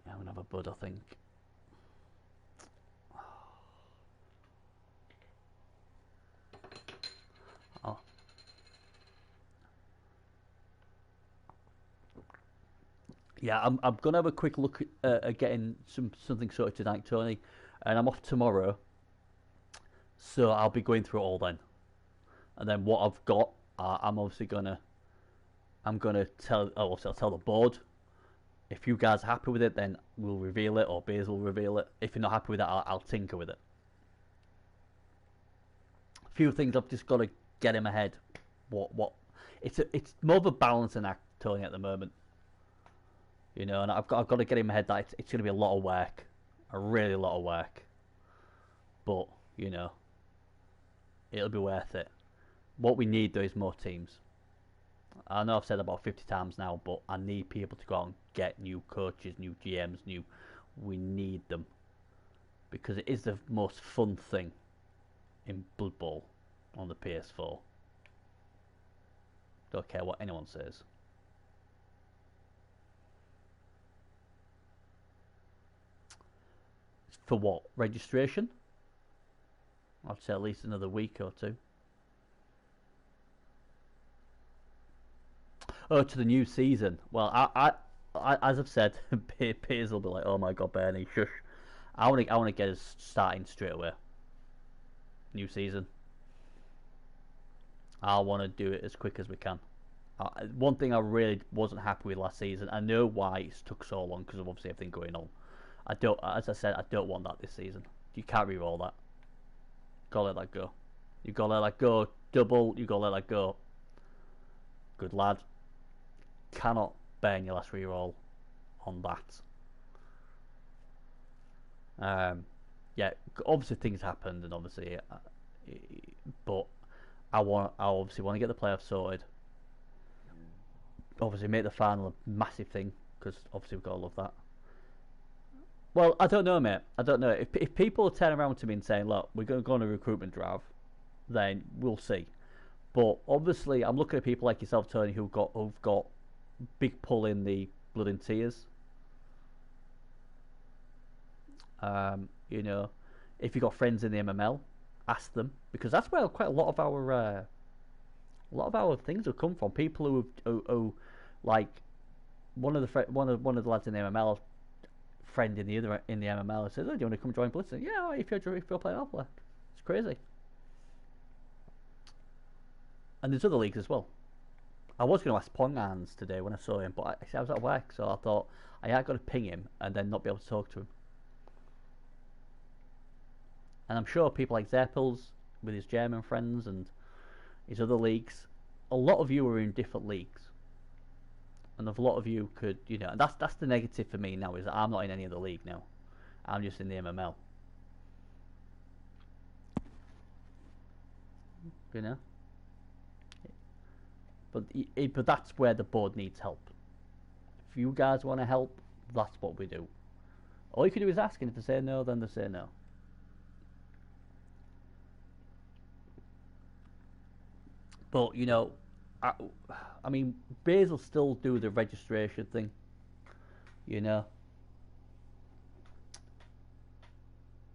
Yeah, I'm gonna have a Bud, I think. Oh. Yeah, I'm gonna have a quick look at getting something sorted tonight, Tony, and I'm off tomorrow, so I'll be going through it all then, and then what I've got, I'm gonna tell. Obviously, I'll tell the board. If you guys are happy with it, then we'll reveal it, or Beers will reveal it. If you're not happy with it, I'll tinker with it. A few things I've just got to get in my head. What? It's more of a balancing act, Tony, at the moment. You know, and I've got to get in my head that it's going to be a lot of work, a really lot of work. But you know, it'll be worth it. What we need though is more teams. I know I've said about 50 times now, but I need people to go out and get new coaches, new GMs, we need them. Because it is the most fun thing in Bloodbowl on the PS4. Don't care what anyone says. For what? Registration? I'd say at least another week or two. Oh, to the new season. Well, I as I've said, Piers will be like, "Oh my God, Beny, shush." I want to get us starting straight away. New season. I want to do it as quick as we can. One thing I really wasn't happy with last season. I know why it took so long because of obviously everything going on. As I said, I don't want that this season. You can't re-roll that. Gotta let that go. You gotta let that go. Double. You gotta let that go. Good lad. Cannot burn your last reroll on that. Yeah, obviously things happened, and obviously, but I obviously want to get the playoffs sorted. Obviously, make the final a massive thing because obviously we've got to love that. Well, I don't know, mate. I don't know if people turn around to me and saying, "Look, we're going to go on a recruitment drive," then we'll see. But obviously, I'm looking at people like yourself, Tony, who've got big pull in the Blood and Tears. You know, if you've got friends in the MML, ask them because that's where quite a lot of our things have come from. People who like one of the lads in the MML, friend in the MML says, "Oh, do you want to come join Blitz?" Yeah, if you're playing, I'll play. It's crazy. And there's other leagues as well. I was going to ask Pongans today when I saw him, but I was at work, so I thought I had got to ping him and then not be able to talk to him. And I'm sure people like Zeppels with his German friends and his other leagues, a lot of you are in different leagues, and a lot of you could, you know, and that's the negative for me now, is that I'm not in any other league now. I'm just in the MML. You know. But that's where the board needs help. If you guys want to help, that's what we do. All you can do is ask, and if they say no, then they say no. But, you know, I mean, Bays will still do the registration thing, you know.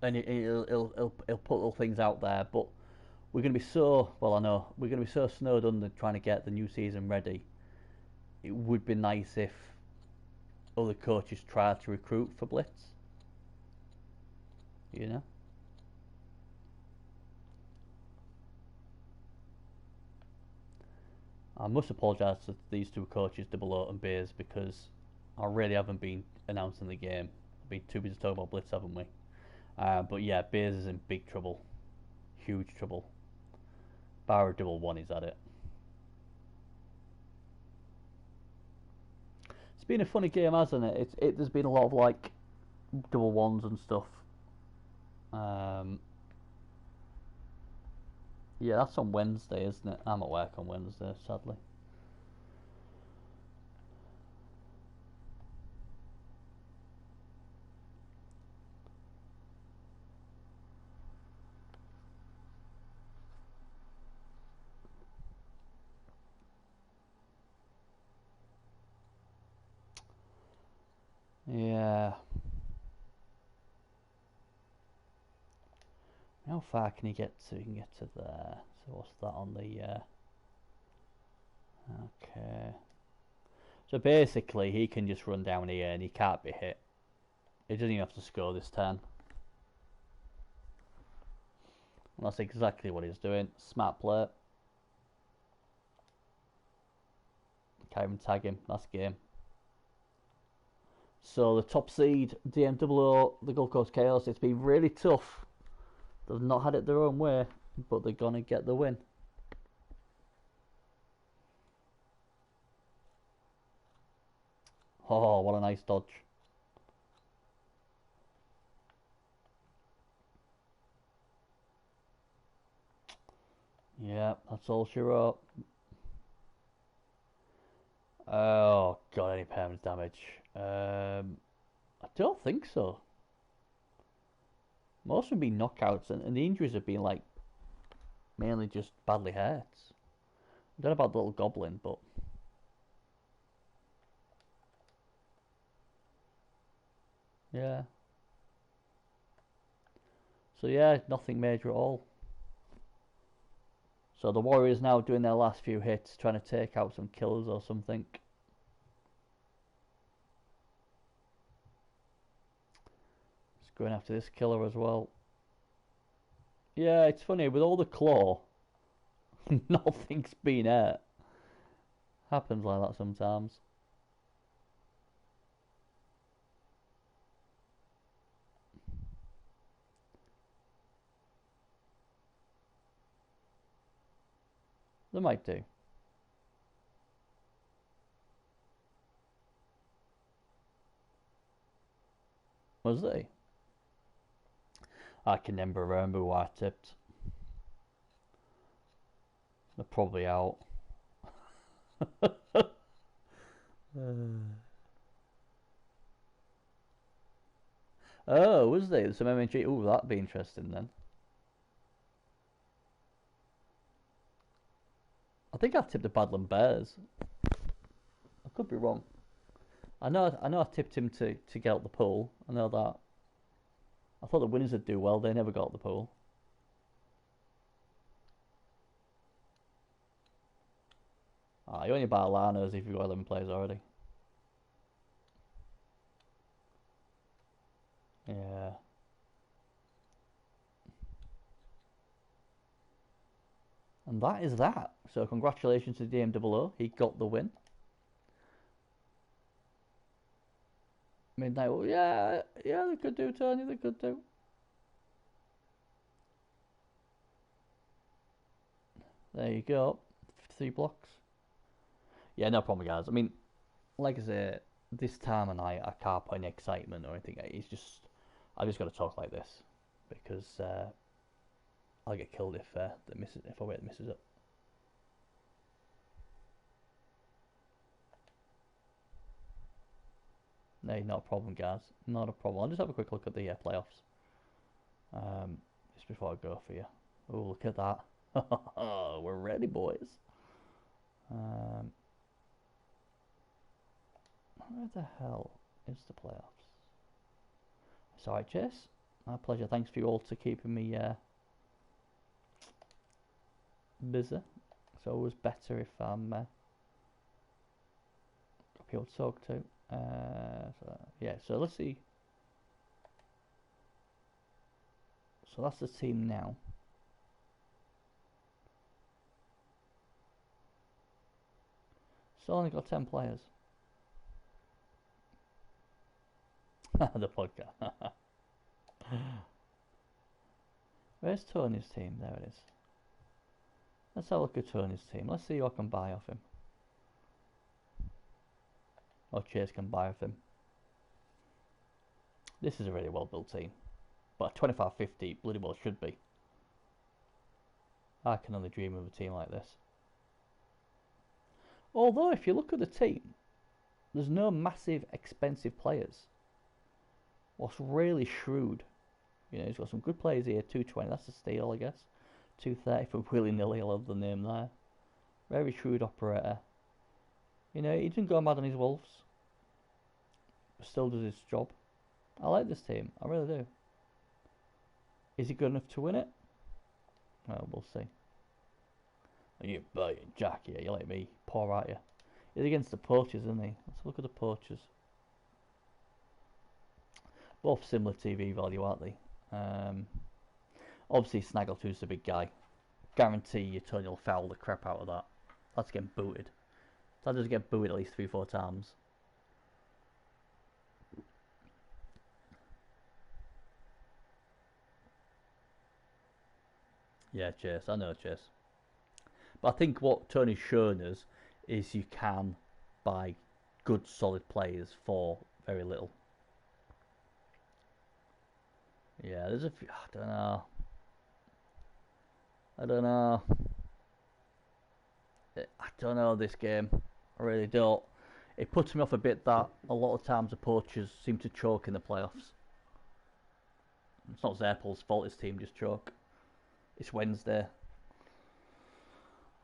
And he'll put little things out there, but we're going to be so, well, I know, we're going to be so snowed under trying to get the new season ready. It would be nice if other coaches tried to recruit for Blitz, you know. I must apologise to these two coaches, Double O and Bays, because I really haven't been announcing the game. I've been too busy talking about Blitz, haven't we? But yeah, Bays is in big trouble. Huge trouble. Bar double one, he's at it. It's been a funny game, hasn't it? There's been a lot of like double ones and stuff. Yeah, that's on Wednesday, isn't it? I'm at work on Wednesday, sadly. Yeah. How far can he get to? He can get to there. So what's that on the... Okay. So basically, he can just run down here and he can't be hit. He doesn't even have to score this turn. And that's exactly what he's doing. Smart play. Can't even tag him. That's game. So the top seed, DMWO, the Gulf Coast Chaos, it's been really tough. They've not had it their own way, but they're going to get the win. Oh, what a nice dodge. Yeah, that's all she wrote. Oh, God, any permanent damage? I don't think so. Most of them have been knockouts, and the injuries have been, like, mainly just badly hurt. I don't know about the little goblin, but... Yeah. So, yeah, nothing major at all. So the Warriors now doing their last few hits, trying to take out some killers or something. Just going after this killer as well. Yeah, it's funny, with all the claw, nothing's been hurt. Happens like that sometimes. They might do. Was they? I can never remember who I tipped. They're probably out. Oh, was they? Some MMG. Oh, that'd be interesting then. I think I tipped the Badland Bears. I could be wrong. I know I tipped him to get out the pool. I know that. I thought the winners would do well. They never got out the pool. Ah, you only buy Lanos if you've got 11 players already. Yeah. And that is that. So congratulations to DMOO. He got the win. Midnight. Well, yeah, they could do, Tony. They could do. There you go. 3 blocks. Yeah, no problem, guys. I mean, like I say, this time of night, I can't put any excitement or anything. It's just, I just got to talk like this because I'll get killed if I wait the misses up. No, not a problem, guys. Not a problem. I'll just have a quick look at the playoffs. Just before I go for you. Oh, look at that. We're ready, boys. Where the hell is the playoffs? It's alright, Chase. My pleasure. Thanks for you all to keeping me busy. It's always better if I'm got people to talk to. So let's see. So that's the team now. Still only got 10 players. The podcast. Where's Tony's team? There it is. Let's have a look at Tony's team. Let's see what I can buy off him. Or Chase can buy off him. This is a really well built team. But 25-50 bloody well should be. I can only dream of a team like this. Although if you look at the team, there's no massive expensive players. What's really shrewd, you know, he's got some good players here. 220, that's a steal, I guess. 230 for willy-nilly, I love the name there. Very shrewd operator. You know, he didn't go mad on his Wolves, but still does his job. I like this team, I really do. Is he good enough to win it? Well, we'll see. You biting Jack, yeah, you're like me, poor aren't you? He's against the poachers, isn't he? Let's look at the poachers. Both similar TV value, aren't they? Obviously, Snaggletooth's the big guy. Guarantee you Tony will foul the crap out of that. That's getting booted. That does get booted at least 3-4 times. Yeah, Chase. I know, Chase. But I think what Tony's shown us is you can buy good, solid players for very little. Yeah, there's a few. I don't know. I don't know this game. I really don't. It puts me off a bit that a lot of times the poachers seem to choke in the playoffs. It's not Zerpol's fault his team just choke. It's Wednesday.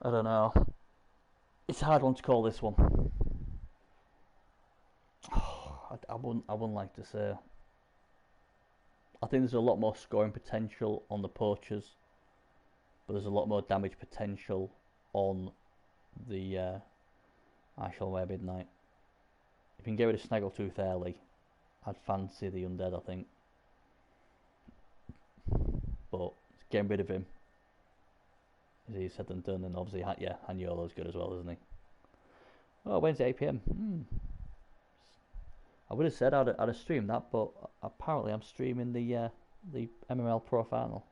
I don't know. It's a hard one to call this one. I wouldn't like to say. I think there's a lot more scoring potential on the poachers, but there's a lot more damage potential on the I shall wear midnight. If you can get rid of Snaggletooth early, I'd fancy the undead, I think. But getting rid of him is easier said than done, and obviously, yeah, Hanyolo's good as well, isn't he? Oh, Wednesday 8 PM. I would have said I'd have streamed that, but apparently I'm streaming the MML Pro Final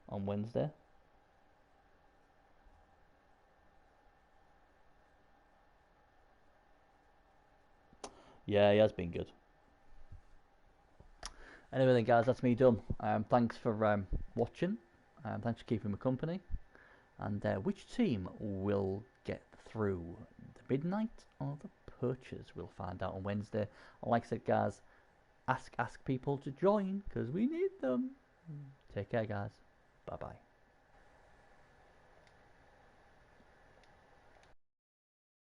on Wednesday. Yeah, he has been good. Anyway then, guys, that's me done. Thanks for watching. Thanks for keeping me company. And which team will get through? The Midnight or the Poachers? We'll find out on Wednesday. And like I said, guys, ask people to join because we need them. Take care, guys. Bye-bye.